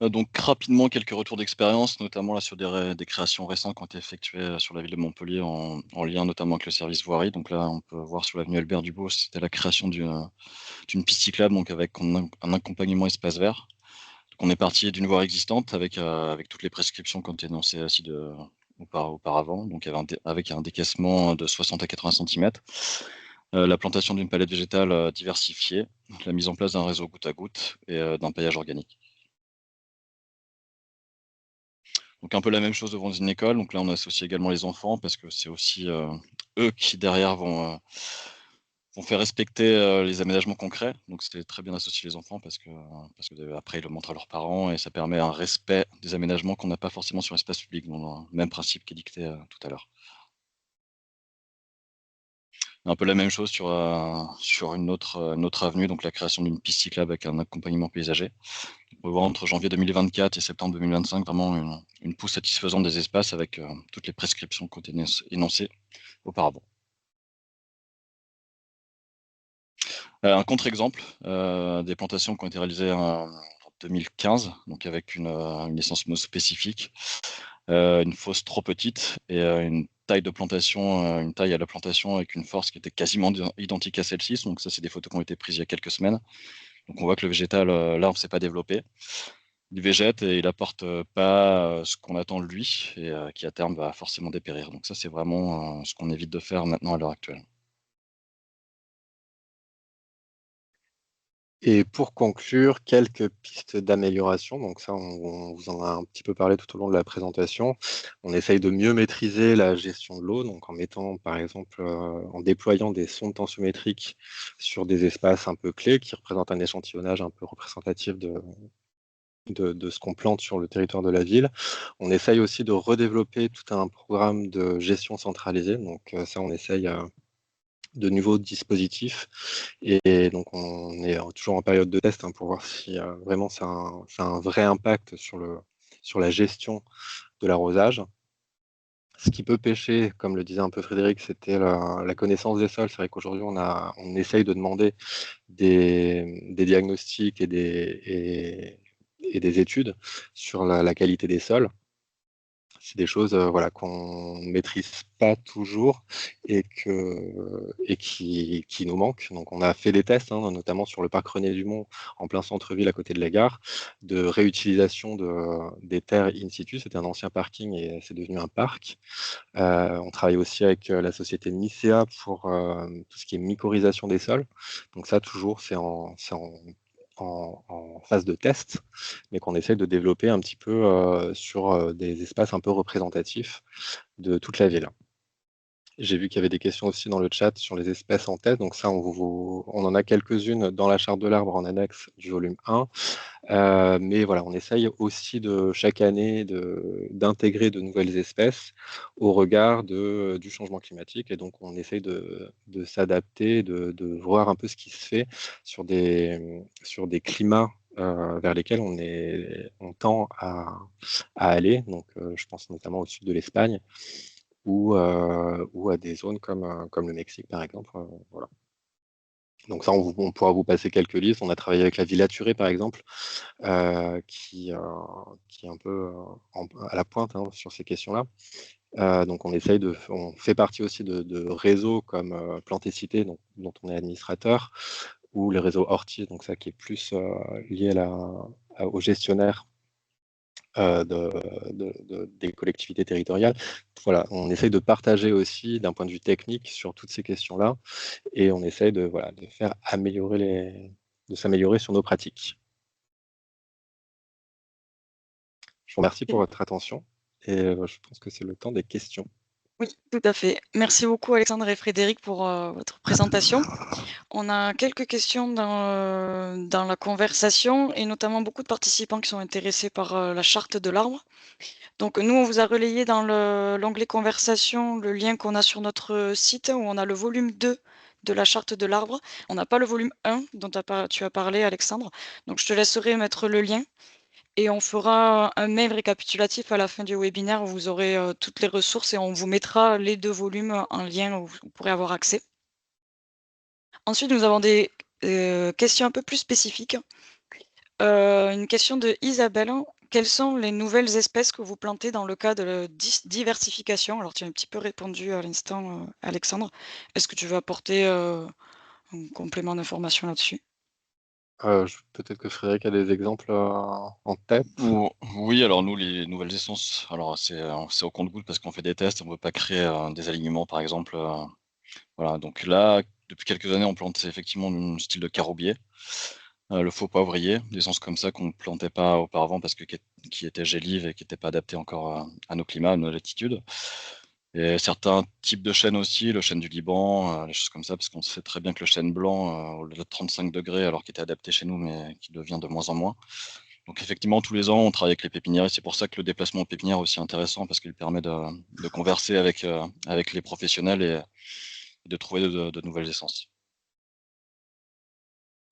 Donc rapidement, quelques retours d'expérience, notamment là sur des créations récentes qui ont été effectuées sur la ville de Montpellier en lien notamment avec le service voirie. Donc là, on peut voir sur l'avenue Albert Dubois, c'était la création d'une piste cyclable, donc avec un accompagnement espace vert. Donc on est parti d'une voie existante avec toutes les prescriptions qui ont été énoncées auparavant, donc avec un décaissement de 60 à 80 cm, la plantation d'une palette végétale diversifiée, la mise en place d'un réseau goutte à goutte et d'un paillage organique. Donc un peu la même chose devant une école. Donc là, on associe également les enfants parce que c'est aussi eux qui derrière vont faire respecter les aménagements concrets. Donc c'était très bien d'associer les enfants parce que après ils le montrent à leurs parents et ça permet un respect des aménagements qu'on n'a pas forcément sur l'espace public, dans le même principe qui est dicté tout à l'heure. Un peu la même chose sur une autre avenue, donc la création d'une piste cyclable avec un accompagnement paysager. On peut voir entre janvier 2024 et septembre 2025 vraiment une pousse satisfaisante des espaces avec toutes les prescriptions qui ont été énoncées auparavant. Un contre-exemple des plantations qui ont été réalisées 2015, donc avec une licence MO spécifique, une fosse trop petite et une taille de plantation, une taille à la plantation avec une force qui était quasiment identique à celle-ci. Donc ça, c'est des photos qui ont été prises il y a quelques semaines. Donc on voit que le végétal, l'arbre ne s'est pas développé. Il végète et il apporte pas ce qu'on attend de lui et qui à terme va forcément dépérir. Donc ça, c'est vraiment ce qu'on évite de faire maintenant à l'heure actuelle. Et pour conclure, quelques pistes d'amélioration. Donc ça, on vous en a un petit peu parlé tout au long de la présentation. On essaye de mieux maîtriser la gestion de l'eau, donc en mettant, par exemple, en déployant des sondes tensiométriques sur des espaces un peu clés qui représentent un échantillonnage un peu représentatif de ce qu'on plante sur le territoire de la ville. On essaye aussi de redévelopper tout un programme de gestion centralisée. Donc ça, on essaye de nouveaux dispositifs. Et donc, on est toujours en période de test pour voir si vraiment ça a un vrai impact sur la gestion de l'arrosage. Ce qui peut pêcher, comme le disait un peu Frédéric, c'était la connaissance des sols. C'est vrai qu'aujourd'hui, on essaye de demander des diagnostics et des études sur la qualité des sols. C'est des choses voilà, qu'on ne maîtrise pas toujours et qui nous manquent. Donc, on a fait des tests, notamment sur le parc René Dumont, en plein centre-ville à côté de la gare, de réutilisation des terres in situ. C'était un ancien parking et c'est devenu un parc. On travaille aussi avec la société Nicea pour tout ce qui est mycorhisation des sols. Donc ça, toujours, c'est en phase de test, mais qu'on essaie de développer un petit peu sur des espaces un peu représentatifs de toute la ville. J'ai vu qu'il y avait des questions aussi dans le chat sur les espèces en tête. Donc ça, on en a quelques-unes dans la charte de l'arbre en annexe du volume 1. Mais voilà, on essaye aussi de chaque année d'intégrer de nouvelles espèces au regard du changement climatique. Et donc, on essaye de s'adapter, de voir un peu ce qui se fait sur des climats vers lesquels on tend à aller. Donc, je pense notamment au sud de l'Espagne ou à des zones comme le Mexique, par exemple. Voilà. Donc ça, on pourra vous passer quelques listes. On a travaillé avec la Villa Turé, par exemple, qui est un peu à la pointe sur ces questions-là. Donc on fait partie aussi de réseaux comme Plantécité, dont on est administrateur, ou les réseaux Ortis, donc ça qui est plus lié aux gestionnaires des collectivités territoriales. Voilà, on essaye de partager aussi d'un point de vue technique sur toutes ces questions-là et on essaye de faire de s'améliorer sur nos pratiques. Je vous remercie pour votre attention et je pense que c'est le temps des questions. Oui, tout à fait. Merci beaucoup Alexandre et Frédéric pour votre présentation. On a quelques questions dans la conversation et notamment beaucoup de participants qui sont intéressés par la charte de l'arbre. Donc nous, on vous a relayé dans l'onglet conversation le lien qu'on a sur notre site où on a le volume 2 de la charte de l'arbre. On n'a pas le volume 1 dont tu as parlé Alexandre. Donc je te laisserai mettre le lien. Et on fera un mail récapitulatif à la fin du webinaire où vous aurez toutes les ressources et on vous mettra les 2 volumes en lien où vous pourrez avoir accès. Ensuite, nous avons des questions un peu plus spécifiques. Une question de Isabelle. Quelles sont les nouvelles espèces que vous plantez dans le cas de la diversification? Alors, tu as un petit peu répondu à l'instant, Alexandre. Est-ce que tu veux apporter un complément d'information là-dessus? Peut-être que Frédéric a des exemples en tête. Oui, alors nous, les nouvelles essences, alors c'est au compte-gouttes parce qu'on fait des tests, on ne veut pas créer des alignements, par exemple. Voilà, donc là, depuis quelques années, on plante effectivement un style de caroubier, le faux poivrier, des essences comme ça qu'on ne plantait pas auparavant parce que qui étaient gélives et qui n'étaient pas adaptées encore à nos climats, à nos latitudes. Et certains types de chênes aussi, le chêne du Liban, des choses comme ça, parce qu'on sait très bien que le chêne blanc, au-delà de 35 degrés, alors qu'il était adapté chez nous, mais qui devient de moins en moins. Donc effectivement, tous les ans, on travaille avec les pépinières, et c'est pour ça que le déplacement aux pépinières est aussi intéressant, parce qu'il permet de converser avec les professionnels et de trouver de nouvelles essences.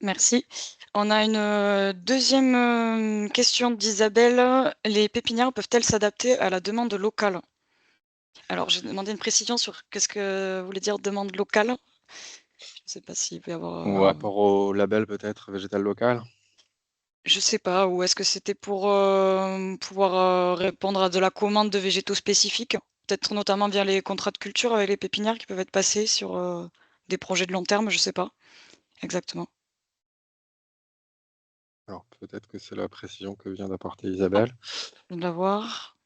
Merci. On a une deuxième question d'Isabelle. Les pépinières peuvent-elles s'adapter à la demande locale? Alors, j'ai demandé une précision sur qu'est-ce que voulait dire demande locale. Je ne sais pas s'il peut y avoir. Ou rapport au label peut-être végétal local. Je sais pas, ou est-ce que c'était pour pouvoir répondre à de la commande de végétaux spécifiques? Peut-être notamment via les contrats de culture avec les pépinières qui peuvent être passés sur des projets de long terme, je sais pas exactement. Alors peut-être que c'est la précision que vient d'apporter Oh, Isabelle. je viens de la voir.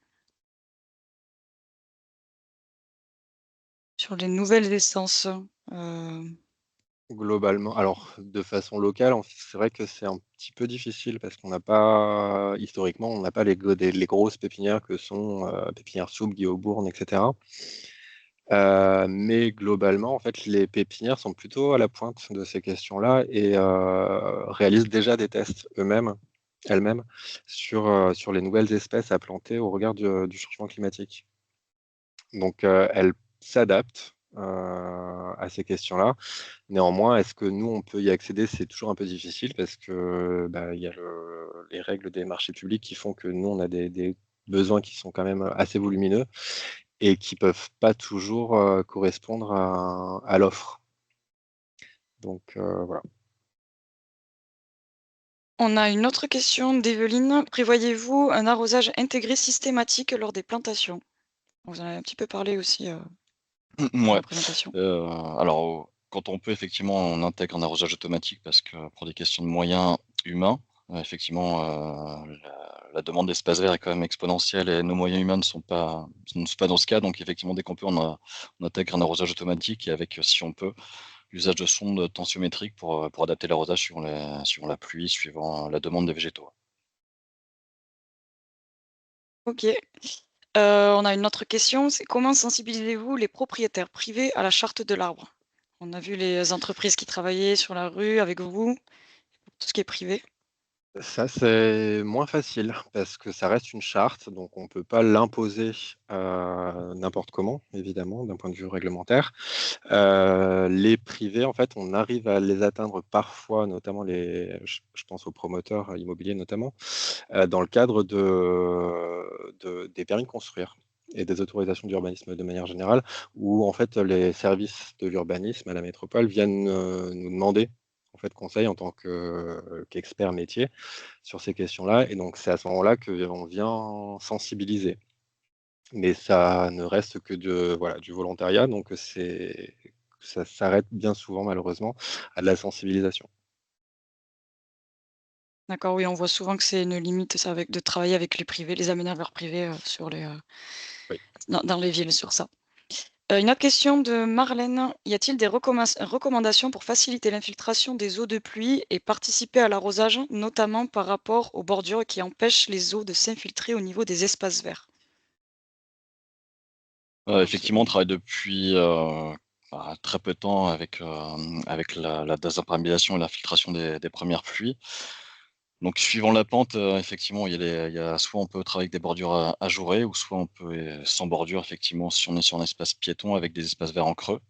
Sur les nouvelles essences. Globalement, alors de façon locale, c'est vrai que c'est un petit peu difficile parce qu'on n'a pas historiquement, on n'a pas les grosses pépinières que sont, Pépinière Soupe, Guy Aubourn, et cetera. Mais globalement, en fait, les pépinières sont plutôt à la pointe de ces questions-là et réalisent déjà des tests elles-mêmes sur les nouvelles espèces à planter au regard du changement climatique. Donc elles s'adaptent, à ces questions-là. Néanmoins, est-ce que nous, on peut y accéder? C'est toujours un peu difficile parce que, bah, il y a les règles des marchés publics qui font que nous, on a des besoins qui sont quand même assez volumineux et qui peuvent pas toujours, correspondre à l'offre. Donc, voilà. On a une autre question d'Evelyne. Prévoyez-vous un arrosage intégré systématique lors des plantations? Vous en avez un petit peu parlé aussi dans Ouais. la présentation. Alors, quand on peut, effectivement, on intègre un arrosage automatique parce que pour des questions de moyens humains, effectivement, la demande d'espace vert est quand même exponentielle et nos moyens humains ne sont pas dans ce cas. Donc effectivement, dès qu'on peut, on intègre un arrosage automatique et avec, si on peut, l'usage de sondes tensiométriques pour adapter l'arrosage suivant la pluie, suivant la demande des végétaux. Ok. On a une autre question, c'est comment sensibilisez-vous les propriétaires privés à la charte de l'arbre? On a vu les entreprises qui travaillaient sur la rue avec vous, tout ce qui est privé. Ça, c'est moins facile parce que ça reste une charte, donc on ne peut pas l'imposer, n'importe comment, évidemment, d'un point de vue réglementaire. Les privés, en fait, on arrive à les atteindre parfois, notamment je pense aux promoteurs immobiliers notamment, dans le cadre des permis de construire et des autorisations d'urbanisme de manière générale, où en fait les services de l'urbanisme à la métropole viennent, nous demander en fait conseil en tant qu'experts métier sur ces questions-là et donc c'est à ce moment-là qu'on vient sensibiliser. Mais ça ne reste que voilà, du volontariat, donc ça s'arrête bien souvent malheureusement à de la sensibilisation. D'accord, oui, on voit souvent que c'est une limite, ça, avec de travailler avec les privés, les aménageurs privés Oui. dans les villes sur ça. Une autre question de Marlène. Y a-t-il des recommandations pour faciliter l'infiltration des eaux de pluie et participer à l'arrosage, notamment par rapport aux bordures qui empêchent les eaux de s'infiltrer au niveau des espaces verts? Alors, Effectivement, on travaille depuis très peu de temps avec la désimperméabilisation et l'infiltration des premières pluies. Donc, suivant la pente, effectivement, il y a soit on peut travailler avec des bordures ajourées, ou soit on peut, sans bordure, effectivement, si on est sur un espace piéton avec des espaces verts en creux.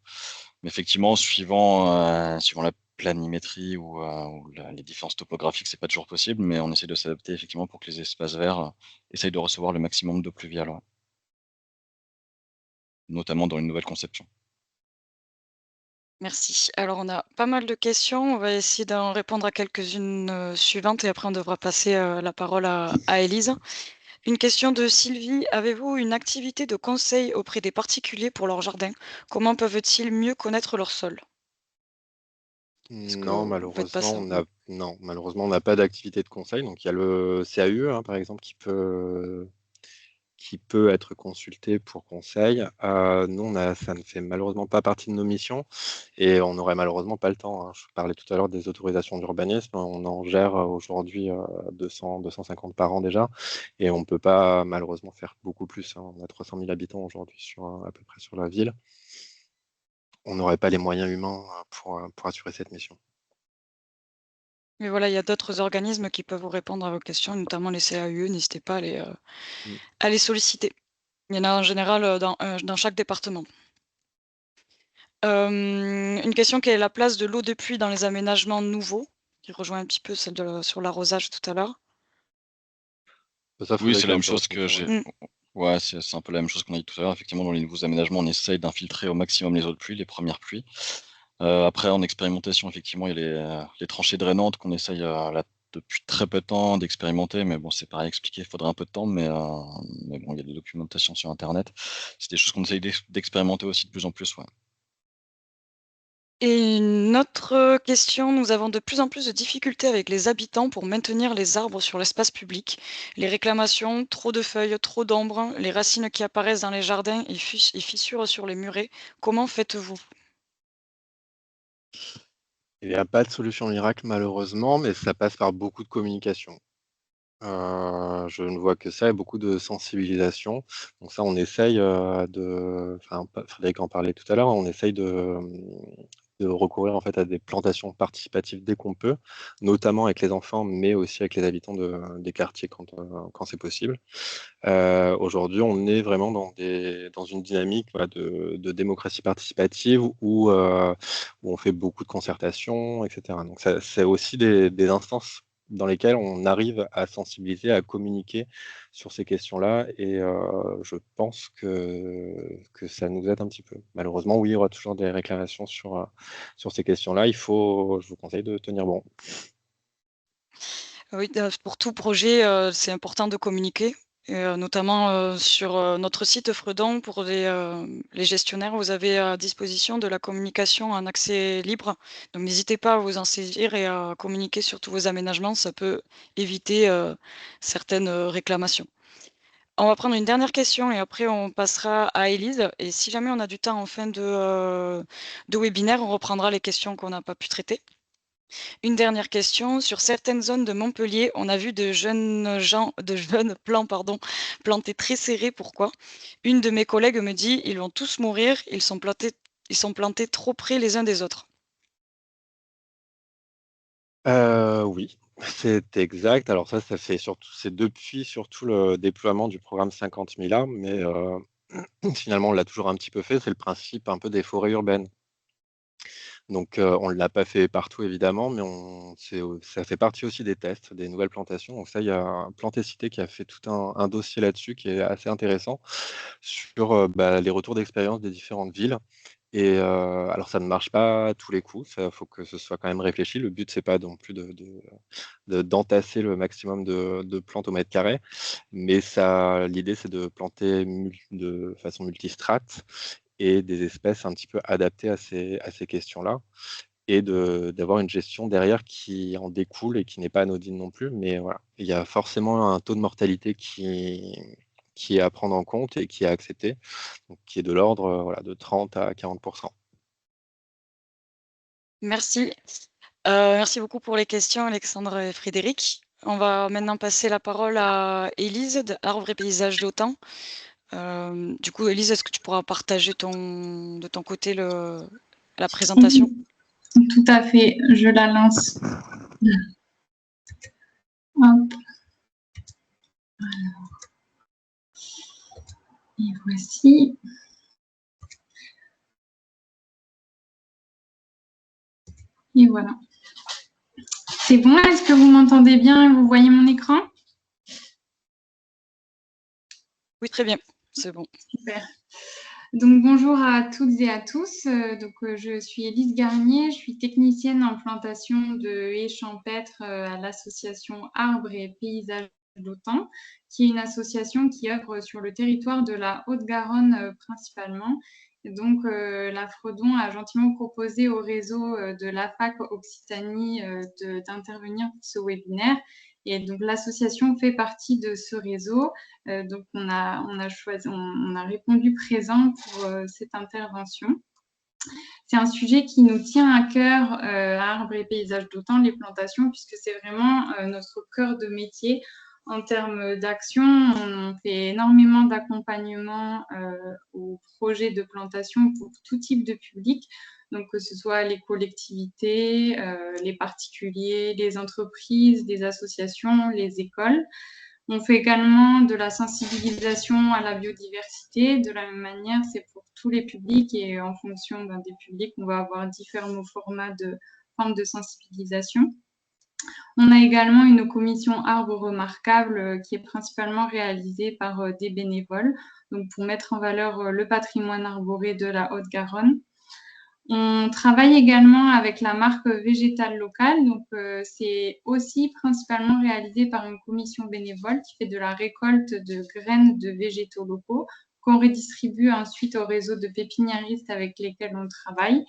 Mais effectivement, suivant la planimétrie ou les différences topographiques, c'est pas toujours possible, mais on essaie de s'adapter effectivement pour que les espaces verts essayent de recevoir le maximum d'eau pluviale, ouais, notamment dans une nouvelle conception. merci. Alors, on a pas mal de questions. On va essayer d'en répondre à quelques-unes suivantes et après, on devra passer la parole à Élise. Une question de Sylvie. Avez-vous une activité de conseil auprès des particuliers pour leur jardin? Comment peuvent-ils mieux connaître leur sol? Est-ce que Non, vous faites pas malheureusement, ça, vous? on n'a pas d'activité de conseil. Donc il y a le CAUE, hein, par exemple, qui peut être consulté pour conseil. Nous, ça ne fait malheureusement pas partie de nos missions et on n'aurait malheureusement pas le temps, hein. Je parlais tout à l'heure des autorisations d'urbanisme. On en gère aujourd'hui 200, 250 par an déjà et on ne peut pas malheureusement faire beaucoup plus, hein. On a 300 000 habitants aujourd'hui à peu près sur la ville. On n'aurait pas les moyens humains pour assurer cette mission. Mais voilà, il y a d'autres organismes qui peuvent vous répondre à vos questions, notamment les CAUE. N'hésitez pas Mm. à les solliciter. Il y en a en général dans chaque département. Une question, quelle est la place de l'eau de pluie dans les aménagements nouveaux? Qui rejoint un petit peu celle sur l'arrosage tout à l'heure. Ça, Oui, faudrait c'est que la je même te chose réponde que ça, ouais. j'ai. Mmh. Ouais, c'est un peu la même chose qu'on a dit tout à l'heure. Effectivement, dans les nouveaux aménagements, on essaye d'infiltrer au maximum les eaux de pluie, les premières pluies. Après, en expérimentation, effectivement, il y a les tranchées drainantes qu'on essaye depuis très peu de temps d'expérimenter, mais bon, c'est pareil, expliquer, il faudrait un peu de temps, mais bon, il y a des documentations sur Internet. C'est des choses qu'on essaye d'expérimenter aussi de plus en plus, ouais. Et une autre question, nous avons de plus en plus de difficultés avec les habitants pour maintenir les arbres sur l'espace public. Les réclamations, trop de feuilles, trop d'ombre, les racines qui apparaissent dans les jardins et fissures sur les murets. Comment faites-vous? Il n'y a pas de solution miracle malheureusement, mais ça passe par beaucoup de communication. Je ne vois que ça et beaucoup de sensibilisation. Donc ça, on essaye, Frédéric en parlait tout à l'heure, on essaye de recourir en fait à des plantations participatives dès qu'on peut, notamment avec les enfants, mais aussi avec les habitants des quartiers quand c'est possible. Aujourd'hui, on est vraiment dans une dynamique, voilà, de démocratie participative où on fait beaucoup de concertations, et cetera. Donc ça, c'est aussi des instances dans lesquelles on arrive à sensibiliser, à communiquer sur ces questions-là et je pense que ça nous aide un petit peu. Malheureusement, oui, il y aura toujours des réclamations sur ces questions-là. Je vous conseille de tenir bon. Oui, pour tout projet, c'est important de communiquer et notamment, sur, notre site Fredon pour les gestionnaires, vous avez à disposition de la communication en accès libre. Donc n'hésitez pas à vous en saisir et à communiquer sur tous vos aménagements, ça peut éviter, certaines, réclamations. On va prendre une dernière question et après on passera à Élise et si jamais on a du temps en fin de webinaire, on reprendra les questions qu'on n'a pas pu traiter. Une dernière question. Sur certaines zones de Montpellier, on a vu de jeunes plants, plantés très serrés. Pourquoi? Une de mes collègues me dit, ils vont tous mourir, ils sont plantés trop près les uns des autres. Oui, c'est exact. Alors ça c'est depuis surtout le déploiement du programme 50 000 arbres, mais finalement, on l'a toujours un petit peu fait. C'est le principe un peu des forêts urbaines. Donc, on ne l'a pas fait partout évidemment, mais ça fait partie aussi des tests, des nouvelles plantations. Donc ça, il y a Plantécité qui a fait tout un dossier là-dessus qui est assez intéressant sur, les retours d'expérience des différentes villes et alors ça ne marche pas à tous les coups, il faut que ce soit quand même réfléchi. Le but, c'est pas non plus d'entasser le maximum de plantes au mètre carré, mais l'idée, c'est de planter de façon multistrate et des espèces un petit peu adaptées à ces questions-là et d'avoir une gestion derrière qui en découle et qui n'est pas anodine non plus. Mais voilà, il y a forcément un taux de mortalité qui est à prendre en compte et qui est accepté, donc qui est de l'ordre voilà, de 30 à 40%. Merci. Merci beaucoup pour les questions, Alexandre et Frédéric. On va maintenant passer la parole à Élise d'Arbres et Paysages d'Autan. Du coup, Élise, est-ce que tu pourras partager de ton côté la présentation? Tout à fait, je la lance. Hop. Alors. Et voici. Et voilà. C'est bon, est-ce que vous m'entendez bien et vous voyez mon écran? Oui, très bien, c'est bon. Super. Donc bonjour à toutes et à tous. Je suis Élise Garnier, je suis technicienne en plantation de haies champêtres à l'association Arbres et Paysages d'Autan, qui est une association qui œuvre sur le territoire de la Haute-Garonne principalement. Et donc la Fredon a gentiment proposé au réseau de l'AFAC Occitanie d'intervenir pour ce webinaire. Et donc l'association fait partie de ce réseau. Donc on a répondu présent pour cette intervention. C'est un sujet qui nous tient à cœur à Arbres et Paysages d'Autan, les plantations, puisque c'est vraiment notre cœur de métier. En termes d'action, on fait énormément d'accompagnement aux projets de plantation pour tout type de public, donc que ce soit les collectivités, les particuliers, les entreprises, les associations, les écoles. On fait également de la sensibilisation à la biodiversité. De la même manière, c'est pour tous les publics et en fonction des publics, on va avoir différents formats de formes de sensibilisation. On a également une commission Arbres remarquables qui est principalement réalisée par des bénévoles, donc pour mettre en valeur le patrimoine arboré de la Haute-Garonne. On travaille également avec la marque végétale locale, donc c'est aussi principalement réalisé par une commission bénévole qui fait de la récolte de graines de végétaux locaux qu'on redistribue ensuite au réseau de pépiniéristes avec lesquels on travaille.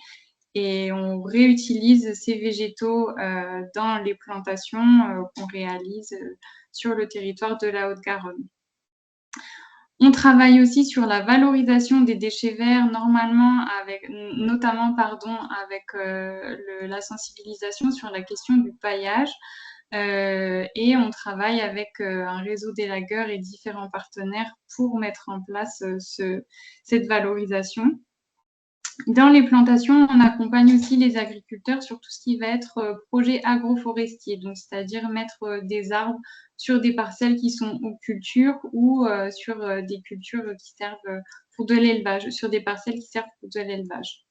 Et on réutilise ces végétaux dans les plantations qu'on réalise sur le territoire de la Haute-Garonne. On travaille aussi sur la valorisation des déchets verts, notamment avec la sensibilisation sur la question du paillage. Et on travaille avec un réseau d'élagueurs et différents partenaires pour mettre en place cette valorisation. Dans les plantations, on accompagne aussi les agriculteurs sur tout ce qui va être projet agroforestier, donc c'est-à-dire mettre des arbres sur des parcelles qui sont aux cultures ou sur des cultures qui servent pour de l'élevage, sur des parcelles qui servent pour de l'élevage.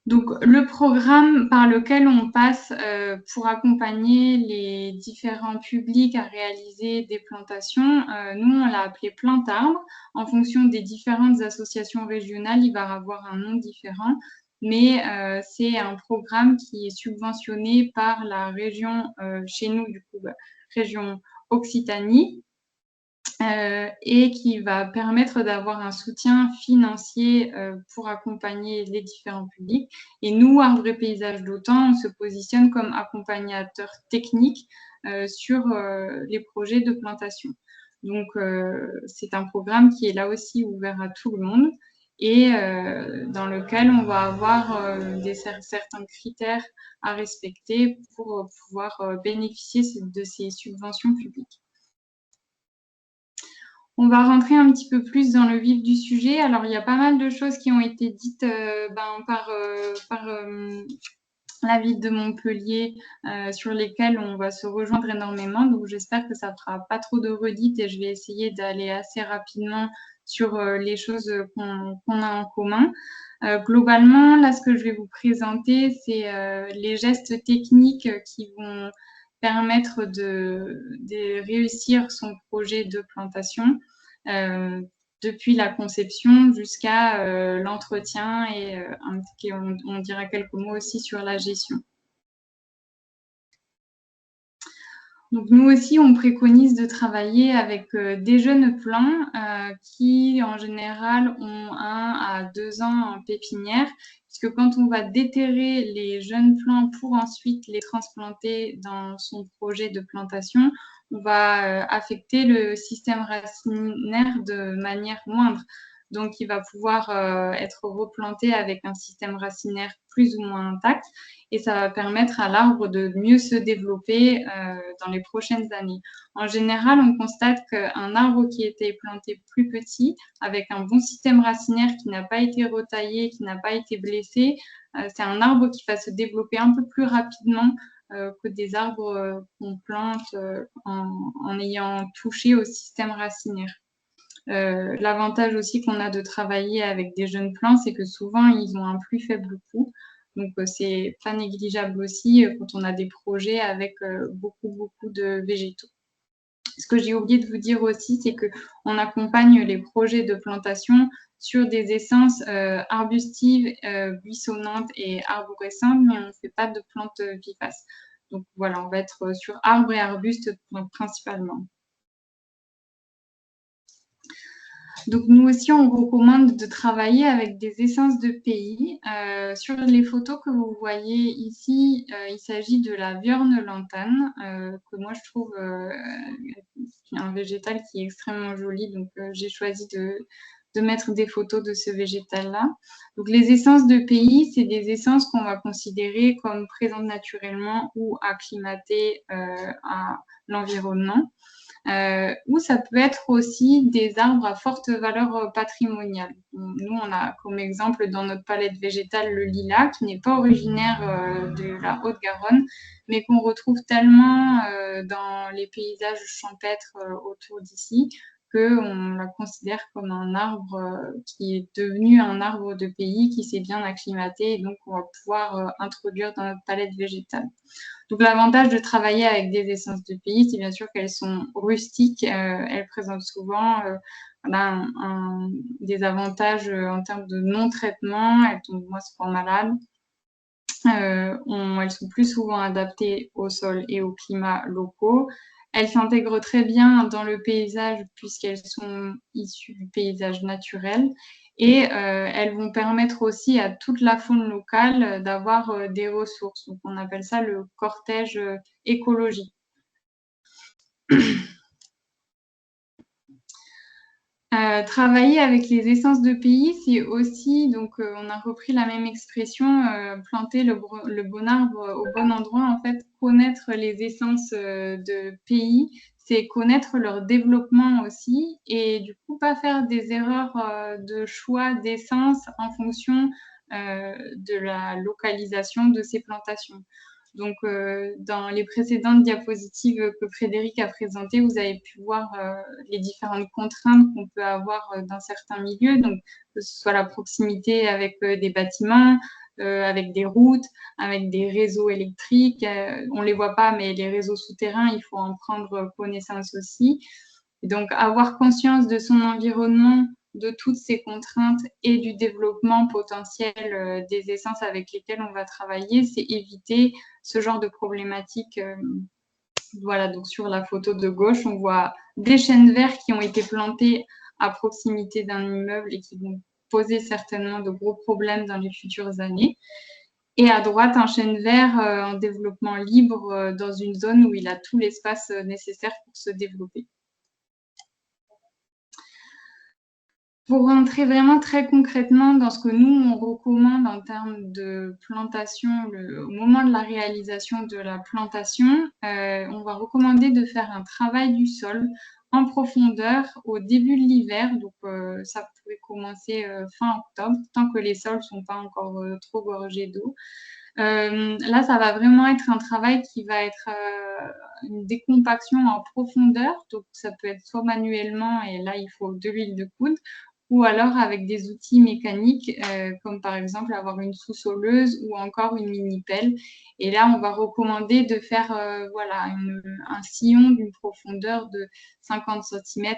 Donc, le programme par lequel on passe pour accompagner les différents publics à réaliser des plantations, nous, on l'a appelé Plante Arbre. En fonction des différentes associations régionales, il va avoir un nom différent, mais c'est un programme qui est subventionné par la région, chez nous, du coup, région Occitanie, et qui va permettre d'avoir un soutien financier pour accompagner les différents publics. Et nous, Arbres et Paysages d'Autan, on se positionne comme accompagnateur technique sur les projets de plantation. Donc, c'est un programme qui est là aussi ouvert à tout le monde et dans lequel on va avoir certains critères à respecter pour pouvoir bénéficier de ces subventions publiques. On va rentrer un petit peu plus dans le vif du sujet. Alors, il y a pas mal de choses qui ont été dites par la ville de Montpellier sur lesquelles on va se rejoindre énormément. Donc, j'espère que ça ne fera pas trop de redites et je vais essayer d'aller assez rapidement sur les choses qu'on a en commun. Globalement, là, ce que je vais vous présenter, c'est les gestes techniques qui vont permettre de réussir son projet de plantation depuis la conception jusqu'à l'entretien et on dira quelques mots aussi sur la gestion. Donc nous aussi, on préconise de travailler avec des jeunes plants qui, en général, ont 1 à 2 ans en pépinière, puisque quand on va déterrer les jeunes plants pour ensuite les transplanter dans son projet de plantation, on va affecter le système racinaire de manière moindre. Donc, il va pouvoir être replanté avec un système racinaire plus ou moins intact et ça va permettre à l'arbre de mieux se développer dans les prochaines années. En général, on constate qu'un arbre qui était planté plus petit, avec un bon système racinaire qui n'a pas été retaillé, qui n'a pas été blessé, c'est un arbre qui va se développer un peu plus rapidement que des arbres qu'on plante en ayant touché au système racinaire. L'avantage aussi qu'on a de travailler avec des jeunes plants, c'est que souvent, ils ont un plus faible coût. Donc, c'est pas négligeable aussi quand on a des projets avec beaucoup de végétaux. Ce que j'ai oublié de vous dire aussi, c'est qu'on accompagne les projets de plantation sur des essences arbustives, buissonnantes et arborescentes, mais on ne fait pas de plantes vivaces. Donc, voilà, on va être sur arbres et arbustes principalement. Donc, nous aussi, on recommande de travailler avec des essences de pays. Sur les photos que vous voyez ici, il s'agit de la viorne lantane, que moi, je trouve un végétal qui est extrêmement joli. Donc, j'ai choisi de mettre des photos de ce végétal-là. Donc, les essences de pays, c'est des essences qu'on va considérer comme présentes naturellement ou acclimatées à l'environnement. Ou ça peut être aussi des arbres à forte valeur patrimoniale. Nous, on a comme exemple dans notre palette végétale le lilas, qui n'est pas originaire de la Haute-Garonne, mais qu'on retrouve tellement dans les paysages champêtres autour d'ici qu'on la considère comme un arbre qui est devenu un arbre de pays qui s'est bien acclimaté et donc on va pouvoir introduire dans notre palette végétale. Donc, l'avantage de travailler avec des essences de pays, c'est bien sûr qu'elles sont rustiques. Elles présentent souvent des avantages en termes de non-traitement. Elles tombent moins souvent malades. Elles sont plus souvent adaptées au sol et au climat locaux. Elles s'intègrent très bien dans le paysage puisqu'elles sont issues du paysage naturel. Et elles vont permettre aussi à toute la faune locale d'avoir des ressources. Donc, on appelle ça le cortège écologique. Travailler avec les essences de pays, c'est aussi, donc on a repris la même expression, planter le bon arbre au bon endroit. En fait, connaître les essences de pays, c'est connaître leur développement aussi et du coup pas faire des erreurs de choix d'essence en fonction de la localisation de ces plantations. Donc, dans les précédentes diapositives que Frédéric a présentées, vous avez pu voir les différentes contraintes qu'on peut avoir dans certains milieux, donc que ce soit la proximité avec des bâtiments, avec des routes, avec des réseaux électriques. On ne les voit pas, mais les réseaux souterrains, il faut en prendre connaissance aussi. Et donc, avoir conscience de son environnement, de toutes ces contraintes et du développement potentiel des essences avec lesquelles on va travailler, c'est éviter ce genre de problématique. Voilà, donc sur la photo de gauche, on voit des chênes verts qui ont été plantés à proximité d'un immeuble et qui vont poser certainement de gros problèmes dans les futures années. Et à droite, un chêne vert en développement libre dans une zone où il a tout l'espace nécessaire pour se développer. Pour rentrer vraiment très concrètement dans ce que nous, on recommande en termes de plantation, au moment de la réalisation de la plantation, on va recommander de faire un travail du sol en profondeur au début de l'hiver. Donc, ça pourrait commencer fin octobre, tant que les sols ne sont pas encore trop gorgés d'eau. Là, ça va vraiment être un travail qui va être une décompaction en profondeur. Donc, ça peut être soit manuellement, et là, il faut de l'huile de coude, ou alors avec des outils mécaniques, comme par exemple avoir une sous-soleuse ou encore une mini-pelle. Et là, on va recommander de faire voilà, un sillon d'une profondeur de 50 cm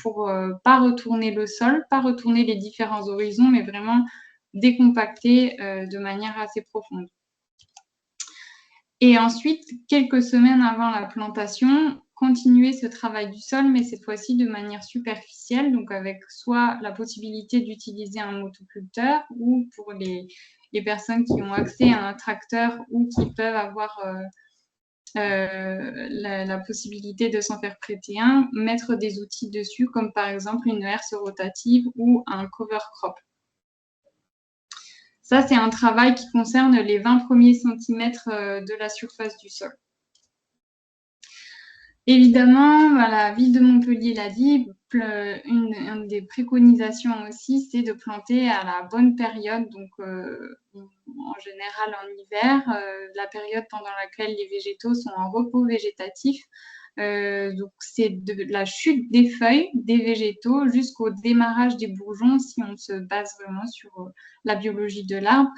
pour pas retourner le sol, pas retourner les différents horizons, mais vraiment décompacter de manière assez profonde. Et ensuite, quelques semaines avant la plantation, continuer ce travail du sol, mais cette fois-ci de manière superficielle, donc avec soit la possibilité d'utiliser un motoculteur ou pour les personnes qui ont accès à un tracteur ou qui peuvent avoir la possibilité de s'en faire prêter un, mettre des outils dessus, comme par exemple une herse rotative ou un cover crop. Ça, c'est un travail qui concerne les 20 premiers centimètres de la surface du sol. Évidemment, la ville de Montpellier l'a dit, une des préconisations aussi, c'est de planter à la bonne période, donc en général en hiver, la période pendant laquelle les végétaux sont en repos végétatif. Donc, c'est de la chute des feuilles des végétaux jusqu'au démarrage des bourgeons, si on se base vraiment sur la biologie de l'arbre.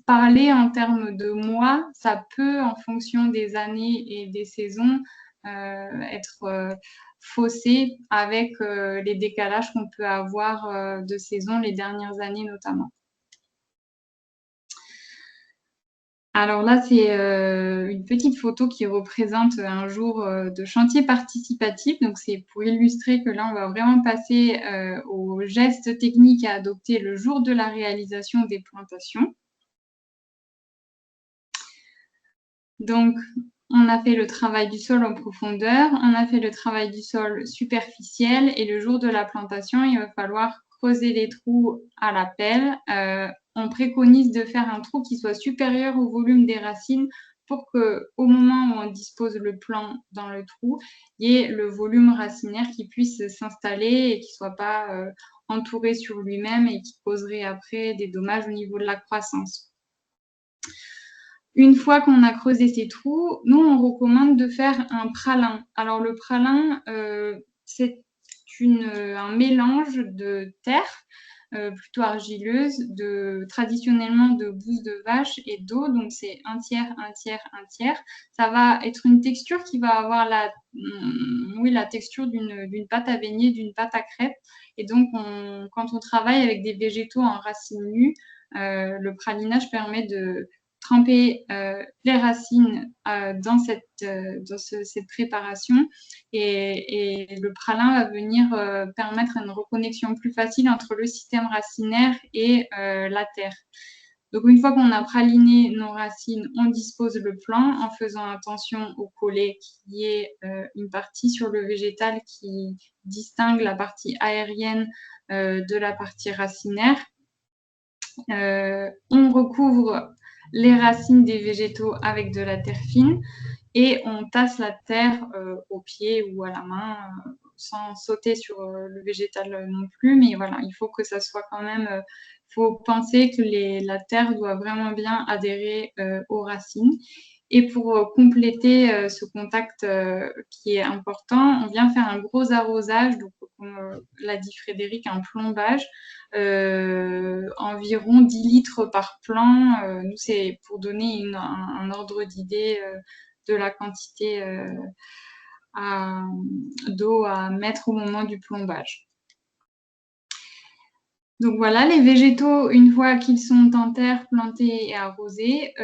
Parler en termes de mois, ça peut, en fonction des années et des saisons, être faussé avec les décalages qu'on peut avoir de saison les dernières années notamment. Alors là, c'est une petite photo qui représente un jour de chantier participatif. Donc, c'est pour illustrer que là, on va vraiment passer aux gestes techniques à adopter le jour de la réalisation des plantations. Donc, on a fait le travail du sol en profondeur, on a fait le travail du sol superficiel et le jour de la plantation, il va falloir creuser les trous à la pelle. On préconise de faire un trou qui soit supérieur au volume des racines pour qu'au moment où on dispose le plant dans le trou, il y ait le volume racinaire qui puisse s'installer et qui ne soit pas entouré sur lui-même et qui causerait après des dommages au niveau de la croissance. Une fois qu'on a creusé ces trous, nous, on recommande de faire un pralin. Alors, le pralin, c'est un mélange de terre plutôt argileuse, traditionnellement de bouse de vache et d'eau, donc c'est un tiers, un tiers, un tiers. Ça va être une texture qui va avoir la texture d'une pâte à beignet, d'une pâte à crêpes. Et donc, quand on travaille avec des végétaux en racines nues, le pralinage permet de tremper les racines dans cette préparation et le pralin va venir permettre une reconnexion plus facile entre le système racinaire et la terre. Donc, une fois qu'on a praliné nos racines, on dispose le plan en faisant attention au collet qui est une partie sur le végétal qui distingue la partie aérienne de la partie racinaire. On recouvre les racines des végétaux avec de la terre fine et on tasse la terre au pied ou à la main sans sauter sur le végétal non plus. Mais voilà, il faut que ça soit quand même... faut penser que la terre doit vraiment bien adhérer aux racines. Et pour compléter ce contact qui est important, on vient faire un gros arrosage, donc comme l'a dit Frédéric, un plombage, environ 10 litres par plan. Nous, c'est pour donner un ordre d'idée de la quantité d'eau à mettre au moment du plombage. Donc voilà, les végétaux, une fois qu'ils sont en terre, plantés et arrosés,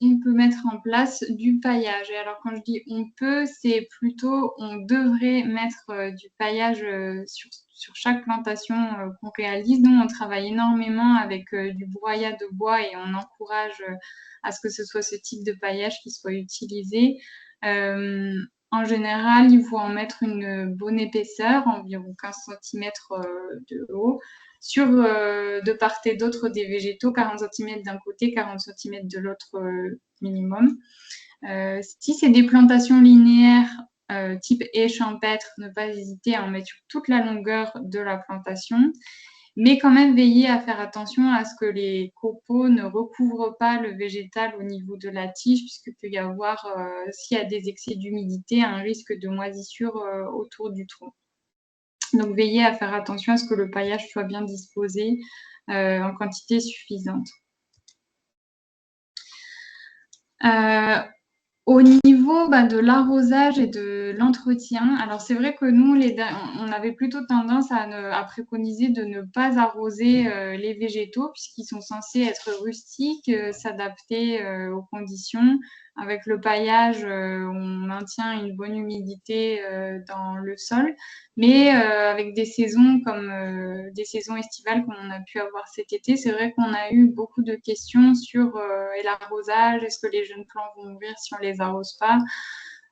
on peut mettre en place du paillage. Et alors quand je dis on peut, c'est plutôt on devrait mettre du paillage sur chaque plantation qu'on réalise. Nous, on travaille énormément avec du broyat de bois et on encourage à ce que ce soit ce type de paillage qui soit utilisé. En général, il faut en mettre une bonne épaisseur, environ 15 cm de haut, sur de part et d'autre des végétaux, 40 cm d'un côté, 40 cm de l'autre minimum. Si c'est des plantations linéaires type haie champêtre, ne pas hésiter à en mettre sur toute la longueur de la plantation, mais quand même veiller à faire attention à ce que les copeaux ne recouvrent pas le végétal au niveau de la tige, puisqu'il peut y avoir, s'il y a des excès d'humidité, un risque de moisissure autour du tronc. Donc, veillez à faire attention à ce que le paillage soit bien disposé en quantité suffisante. Au niveau de l'arrosage et de l'entretien, alors c'est vrai que nous, on avait plutôt tendance à préconiser de ne pas arroser les végétaux puisqu'ils sont censés être rustiques, s'adapter aux conditions. Avec le paillage, on maintient une bonne humidité dans le sol, mais avec des saisons comme des saisons estivales comme on a pu avoir cet été, c'est vrai qu'on a eu beaucoup de questions sur l'arrosage, est-ce que les jeunes plants vont mourir si on les arrose pas.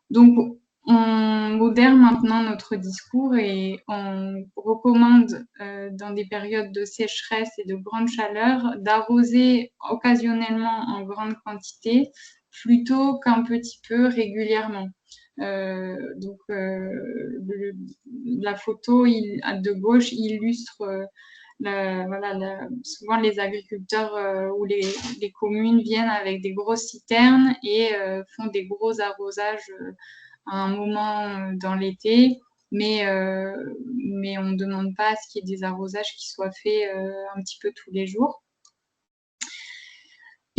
Donc, on modère maintenant notre discours et on recommande dans des périodes de sécheresse et de grande chaleur d'arroser occasionnellement en grande quantité plutôt qu'un petit peu régulièrement. Donc, la photo de gauche illustre souvent les agriculteurs ou les communes viennent avec des grosses citernes et font des gros arrosages à un moment dans l'été, mais on ne demande pas à ce qu'il y ait des arrosages qui soient faits un petit peu tous les jours.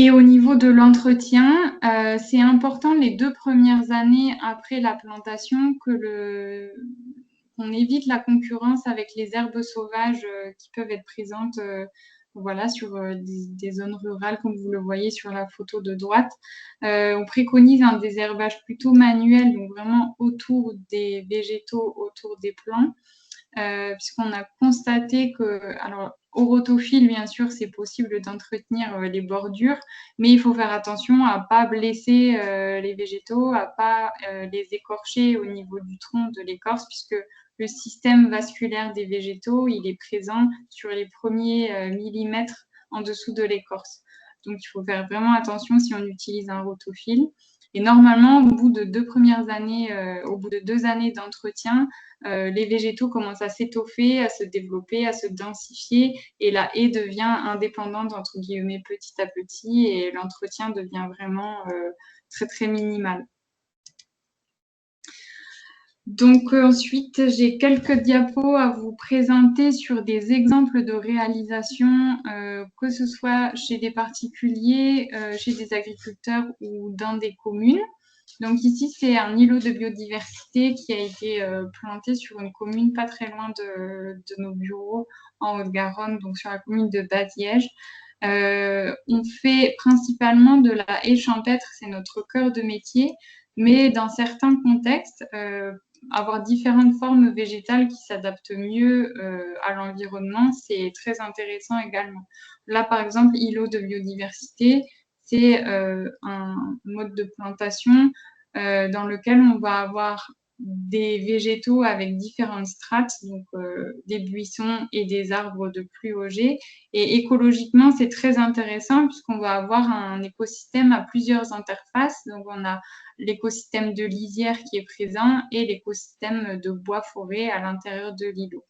Et au niveau de l'entretien, c'est important les 2 premières années après la plantation qu'on évite la concurrence avec les herbes sauvages qui peuvent être présentes sur des zones rurales, comme vous le voyez sur la photo de droite. On préconise un désherbage plutôt manuel, donc vraiment autour des végétaux, autour des plants, puisqu'on a constaté que, alors, au rotophile, bien sûr, c'est possible d'entretenir les bordures, mais il faut faire attention à ne pas blesser les végétaux, à ne pas les écorcher au niveau du tronc de l'écorce, puisque le système vasculaire des végétaux, il est présent sur les premiers millimètres en dessous de l'écorce. Donc, il faut faire vraiment attention si on utilise un rotophile. Et normalement, au bout de 2 premières années, au bout de 2 années d'entretien, les végétaux commencent à s'étoffer, à se développer, à se densifier et la haie devient indépendante, entre guillemets, petit à petit et l'entretien devient vraiment très, très minimal. Donc ensuite, j'ai quelques diapos à vous présenter sur des exemples de réalisation, que ce soit chez des particuliers, chez des agriculteurs ou dans des communes. Donc ici, c'est un îlot de biodiversité qui a été planté sur une commune pas très loin de nos bureaux en Haute-Garonne, donc sur la commune de Baziège. On fait principalement de la haie champêtre, c'est notre cœur de métier, mais dans certains contextes, avoir différentes formes végétales qui s'adaptent mieux à l'environnement, c'est très intéressant également. Là, par exemple, îlot de biodiversité, c'est un mode de plantation dans lequel on va avoir des végétaux avec différentes strates, donc des buissons et des arbres de plus haut jet. Et écologiquement, c'est très intéressant puisqu'on va avoir un écosystème à plusieurs interfaces. Donc, on a l'écosystème de lisière qui est présent et l'écosystème de bois-forêt à l'intérieur de l'îlot.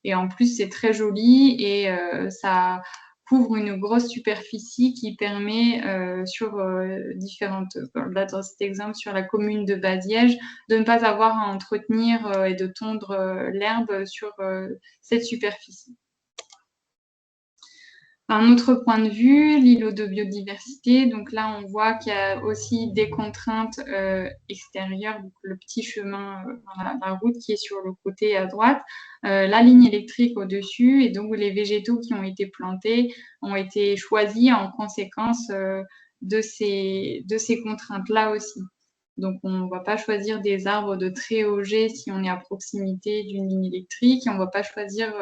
Et en plus, c'est très joli et ça couvre une grosse superficie qui permet sur différentes, là dans cet exemple sur la commune de Baziège, de ne pas avoir à entretenir et de tondre l'herbe sur cette superficie. Un autre point de vue, l'îlot de biodiversité. Donc là, on voit qu'il y a aussi des contraintes extérieures, donc le petit chemin, la route qui est sur le côté à droite, la ligne électrique au-dessus, et donc les végétaux qui ont été plantés ont été choisis en conséquence de ces contraintes-là aussi. Donc, on ne va pas choisir des arbres de très haut jet si on est à proximité d'une ligne électrique. Et on ne va pas choisir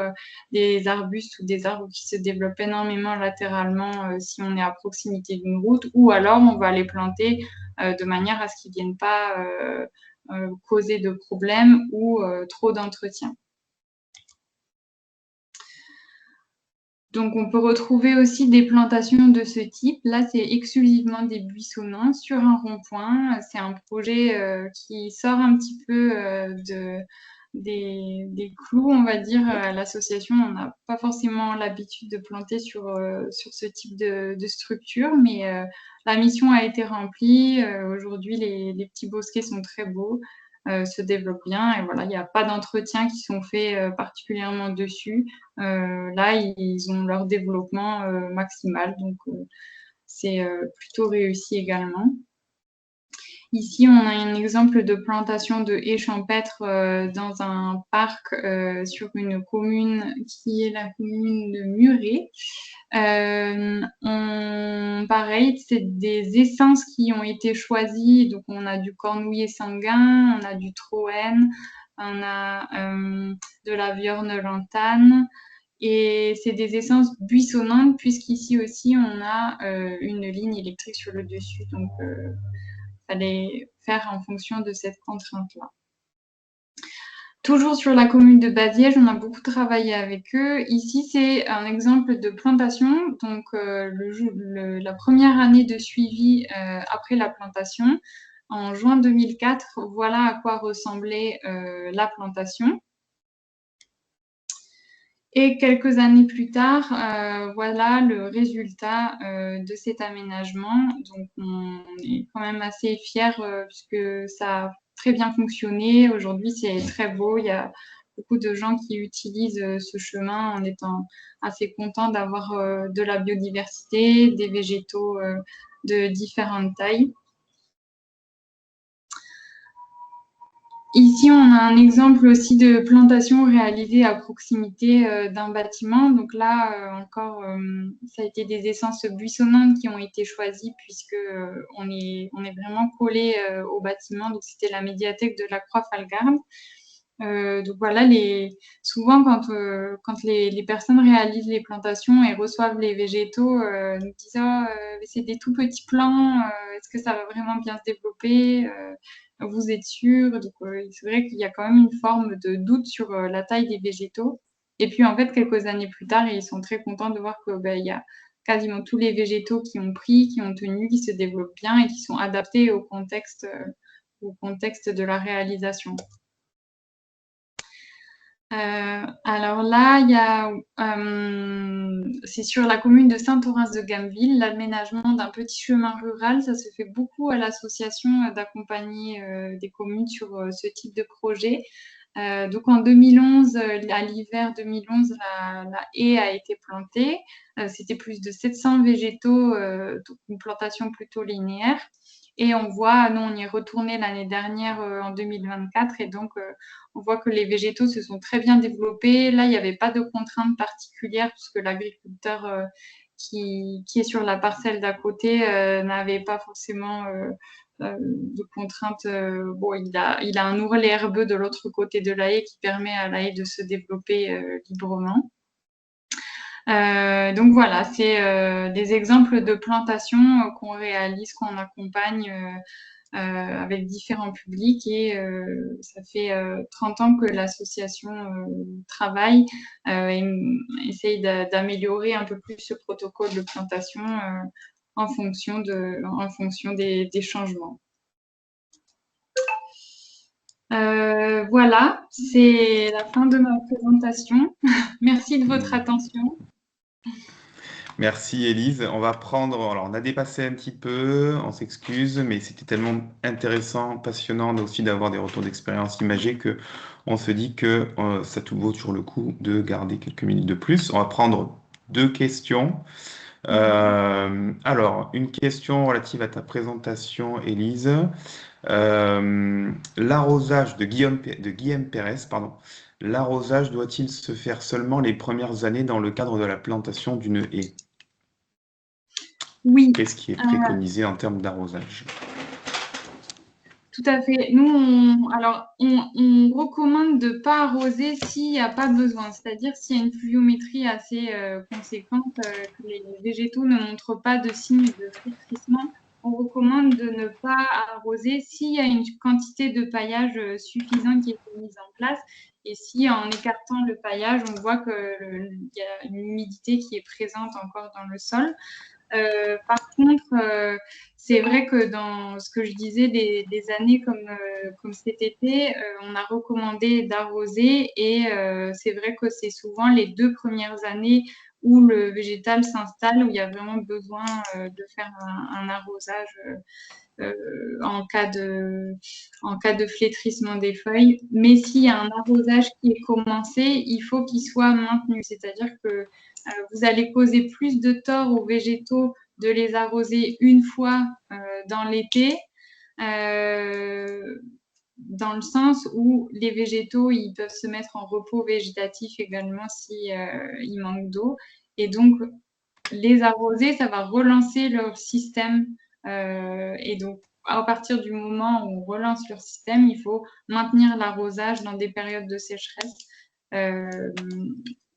des arbustes ou des arbres qui se développent énormément latéralement si on est à proximité d'une route. Ou alors, on va les planter de manière à ce qu'ils ne viennent pas causer de problèmes ou trop d'entretien. Donc, on peut retrouver aussi des plantations de ce type. Là, c'est exclusivement des buissonnants sur un rond-point. C'est un projet qui sort un petit peu des clous, on va dire. À l'association, on n'a pas forcément l'habitude de planter sur ce type de structure, mais la mission a été remplie. Aujourd'hui, les petits bosquets sont très beaux. Se développent bien et voilà, il n'y a pas d'entretien qui sont faits particulièrement dessus. Là, ils ont leur développement maximal, donc c'est plutôt réussi également. Ici, on a un exemple de plantation de haies champêtres dans un parc sur une commune qui est la commune de Muret. Pareil, c'est des essences qui ont été choisies. Donc, on a du cornouiller sanguin, on a du troène, on a de la viorne lantane. Et c'est des essences buissonnantes, puisqu'ici aussi, on a une ligne électrique sur le dessus. Donc, fallait faire en fonction de cette contrainte-là. Toujours sur la commune de Baziège, on a beaucoup travaillé avec eux. Ici, c'est un exemple de plantation. Donc, la première année de suivi après la plantation, en juin 2004, voilà à quoi ressemblait la plantation. Et quelques années plus tard, voilà le résultat de cet aménagement. Donc, on est quand même assez fiers puisque ça a très bien fonctionné. Aujourd'hui, c'est très beau. Il y a beaucoup de gens qui utilisent ce chemin en étant assez contents d'avoir de la biodiversité, des végétaux de différentes tailles. Ici, on a un exemple aussi de plantation réalisée à proximité d'un bâtiment. Donc là, encore, ça a été des essences buissonnantes qui ont été choisies puisque on est vraiment collé au bâtiment. Donc, c'était la médiathèque de la Croix-Falgarde. Donc voilà, souvent quand les personnes réalisent les plantations et reçoivent les végétaux, nous disent oh, c'est des tout petits plants, est-ce que ça va vraiment bien se développer vous êtes sûr? Donc c'est vrai qu'il y a quand même une forme de doute sur la taille des végétaux. Et puis en fait, quelques années plus tard, ils sont très contents de voir que il y a quasiment tous les végétaux qui ont pris, qui ont tenu, qui se développent bien et qui sont adaptés au contexte de la réalisation. Alors là, c'est sur la commune de Saint-Orens-de-Gameville, l'aménagement d'un petit chemin rural. Ça se fait beaucoup à l'association d'accompagner des communes sur ce type de projet. Donc en 2011, à l'hiver 2011, la haie a été plantée. C'était plus de 700 végétaux, donc une plantation plutôt linéaire. Et on voit, nous, on y est retourné l'année dernière en 2024, et donc on voit que les végétaux se sont très bien développés. Là, il n'y avait pas de contraintes particulières puisque l'agriculteur qui est sur la parcelle d'à côté n'avait pas forcément de contraintes. Bon, il a un ourlet herbeux de l'autre côté de la haie qui permet à la haie de se développer librement. Donc voilà, c'est des exemples de plantations qu'on réalise, qu'on accompagne avec différents publics, et ça fait 30 ans que l'association travaille et essaye d'améliorer un peu plus ce protocole de plantation en fonction des changements. Voilà, c'est la fin de ma présentation. Merci de votre attention. Merci Élise. On va prendre, alors on a dépassé un petit peu, on s'excuse, mais c'était tellement intéressant, passionnant aussi d'avoir des retours d'expérience imagée que on se dit que ça tout vaut sur le coup de garder quelques minutes de plus. On va prendre 2 questions. Alors, une question relative à ta présentation, Élise. L'arrosage de Guillaume Pérez, pardon. L'arrosage doit-il se faire seulement les premières années dans le cadre de la plantation d'une haie? Oui. Qu'est-ce qui est préconisé en termes d'arrosage? Tout à fait. Nous, on recommande de ne pas arroser s'il n'y a pas besoin. C'est-à-dire s'il y a une pluviométrie assez conséquente, que les végétaux ne montrent pas de signes de flétrissement, on recommande de ne pas arroser s'il y a une quantité de paillage suffisante qui est mise en place. Et si en écartant le paillage, on voit qu'il y a une humidité qui est présente encore dans le sol. Par contre, c'est vrai que dans ce que je disais, des années comme cet été, on a recommandé d'arroser, et c'est vrai que c'est souvent les 2 premières années où le végétal s'installe, où il y a vraiment besoin de faire un arrosage en cas de flétrissement des feuilles. Mais s'il y a un arrosage qui est commencé, il faut qu'il soit maintenu. C'est-à-dire que vous allez causer plus de tort aux végétaux de les arroser une fois dans l'été, dans le sens où les végétaux, ils peuvent se mettre en repos végétatif également si il manque d'eau. Et donc, les arroser, ça va relancer leur système. Et donc, à partir du moment où on relance leur système, il faut maintenir l'arrosage dans des périodes de sécheresse.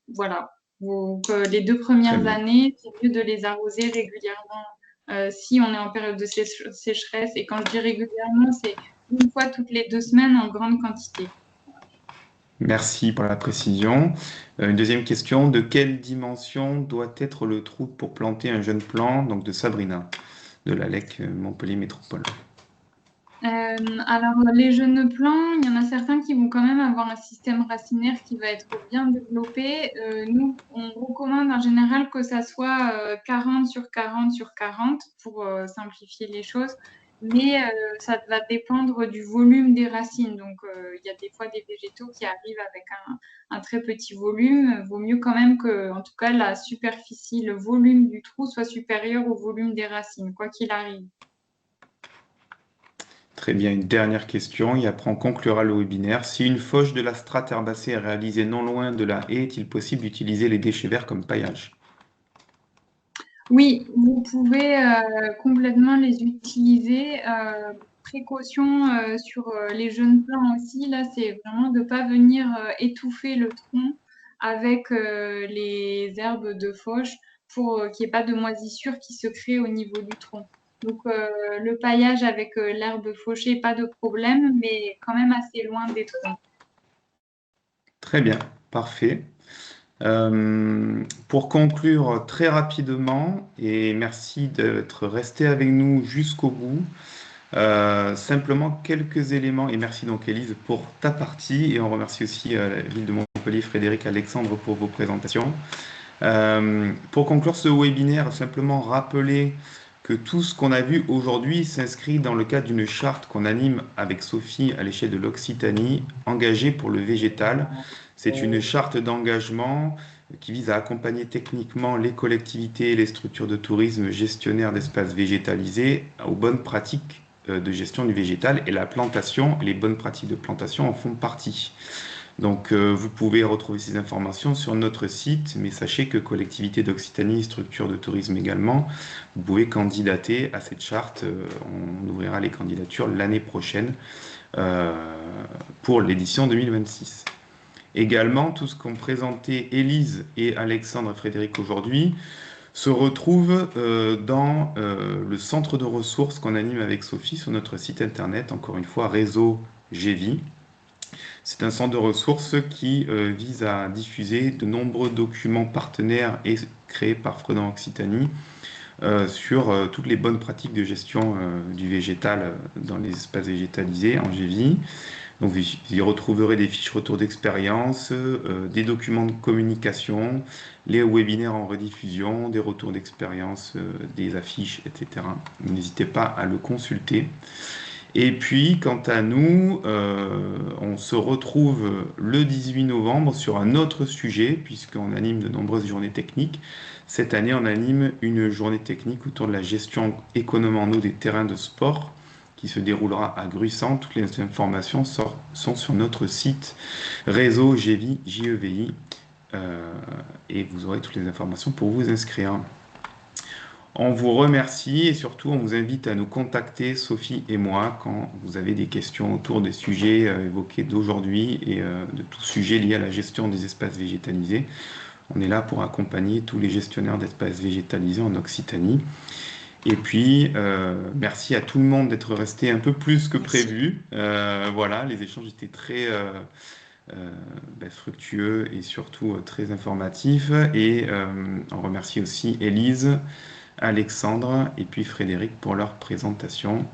Voilà. Donc, les 2 premières années, c'est mieux de les arroser régulièrement si on est en période de sécheresse. Et quand je dis régulièrement, c'est une fois toutes les 2 semaines en grande quantité. Merci pour la précision. Une deuxième question, de quelle dimension doit être le trou pour planter un jeune plant, donc de Sabrina, de la LEC Montpellier Métropole? Alors, les jeunes plants, il y en a certains qui vont quand même avoir un système racinaire qui va être bien développé. Nous, on recommande en général que ça soit 40 sur 40 sur 40 pour simplifier les choses. Mais ça va dépendre du volume des racines. Donc, il y a des fois des végétaux qui arrivent avec un très petit volume. Vaut mieux quand même que, en tout cas, la superficie, le volume du trou soit supérieur au volume des racines, quoi qu'il arrive. Très bien, une dernière question, et après on conclura le webinaire. Si une fauche de la strate herbacée est réalisée non loin de la haie, est-il possible d'utiliser les déchets verts comme paillage? Oui, vous pouvez complètement les utiliser. Précaution sur les jeunes plants aussi, là, c'est vraiment de ne pas venir étouffer le tronc avec les herbes de fauche pour qu'il n'y ait pas de moisissure qui se crée au niveau du tronc. Donc, le paillage avec l'herbe fauchée, pas de problème, mais quand même assez loin des troncs. Très bien, parfait. Pour conclure très rapidement, et merci d'être resté avec nous jusqu'au bout, simplement quelques éléments, et merci donc Élise pour ta partie, et on remercie aussi la ville de Montpellier Montpellier, Frédéric, Alexandre, pour vos présentations. Pour conclure ce webinaire, simplement rappeler que tout ce qu'on a vu aujourd'hui s'inscrit dans le cadre d'une charte qu'on anime avec Sophie à l'échelle de l'Occitanie, engagée pour le végétal. C'est une charte d'engagement qui vise à accompagner techniquement les collectivités et les structures de tourisme gestionnaires d'espaces végétalisés aux bonnes pratiques de gestion du végétal, et la plantation, les bonnes pratiques de plantation en font partie. Donc, vous pouvez retrouver ces informations sur notre site, mais sachez que collectivité d'Occitanie, structure de tourisme également, vous pouvez candidater à cette charte. On ouvrira les candidatures l'année prochaine pour l'édition 2026. Également, tout ce qu'ont présenté Élise et Alexandre et Frédéric aujourd'hui se retrouve dans le centre de ressources qu'on anime avec Sophie sur notre site internet, encore une fois, Réseau GEVI. C'est un centre de ressources qui vise à diffuser de nombreux documents partenaires et créés par Freedom Occitanie sur toutes les bonnes pratiques de gestion du végétal dans les espaces végétalisés en GEVI. Donc, vous y retrouverez des fiches retour d'expérience, des documents de communication, les webinaires en rediffusion, des retours d'expérience, des affiches, etc. N'hésitez pas à le consulter. Et puis, quant à nous, on se retrouve le 18 novembre sur un autre sujet, puisqu'on anime de nombreuses journées techniques. Cette année, on anime une journée technique autour de la gestion économe en eau des terrains de sport, qui se déroulera à Gruissant. Toutes les informations sont sur notre site Réseau GEVI, JEVI, et vous aurez toutes les informations pour vous inscrire. On vous remercie et surtout on vous invite à nous contacter, Sophie et moi, quand vous avez des questions autour des sujets évoqués d'aujourd'hui et de tout sujet lié à la gestion des espaces végétalisés. On est là pour accompagner tous les gestionnaires d'espaces végétalisés en Occitanie. Et puis, merci à tout le monde d'être resté un peu plus que prévu. Voilà, les échanges étaient très fructueux et surtout très informatifs. Et on remercie aussi Élise, Alexandre et puis Frédéric pour leur présentation.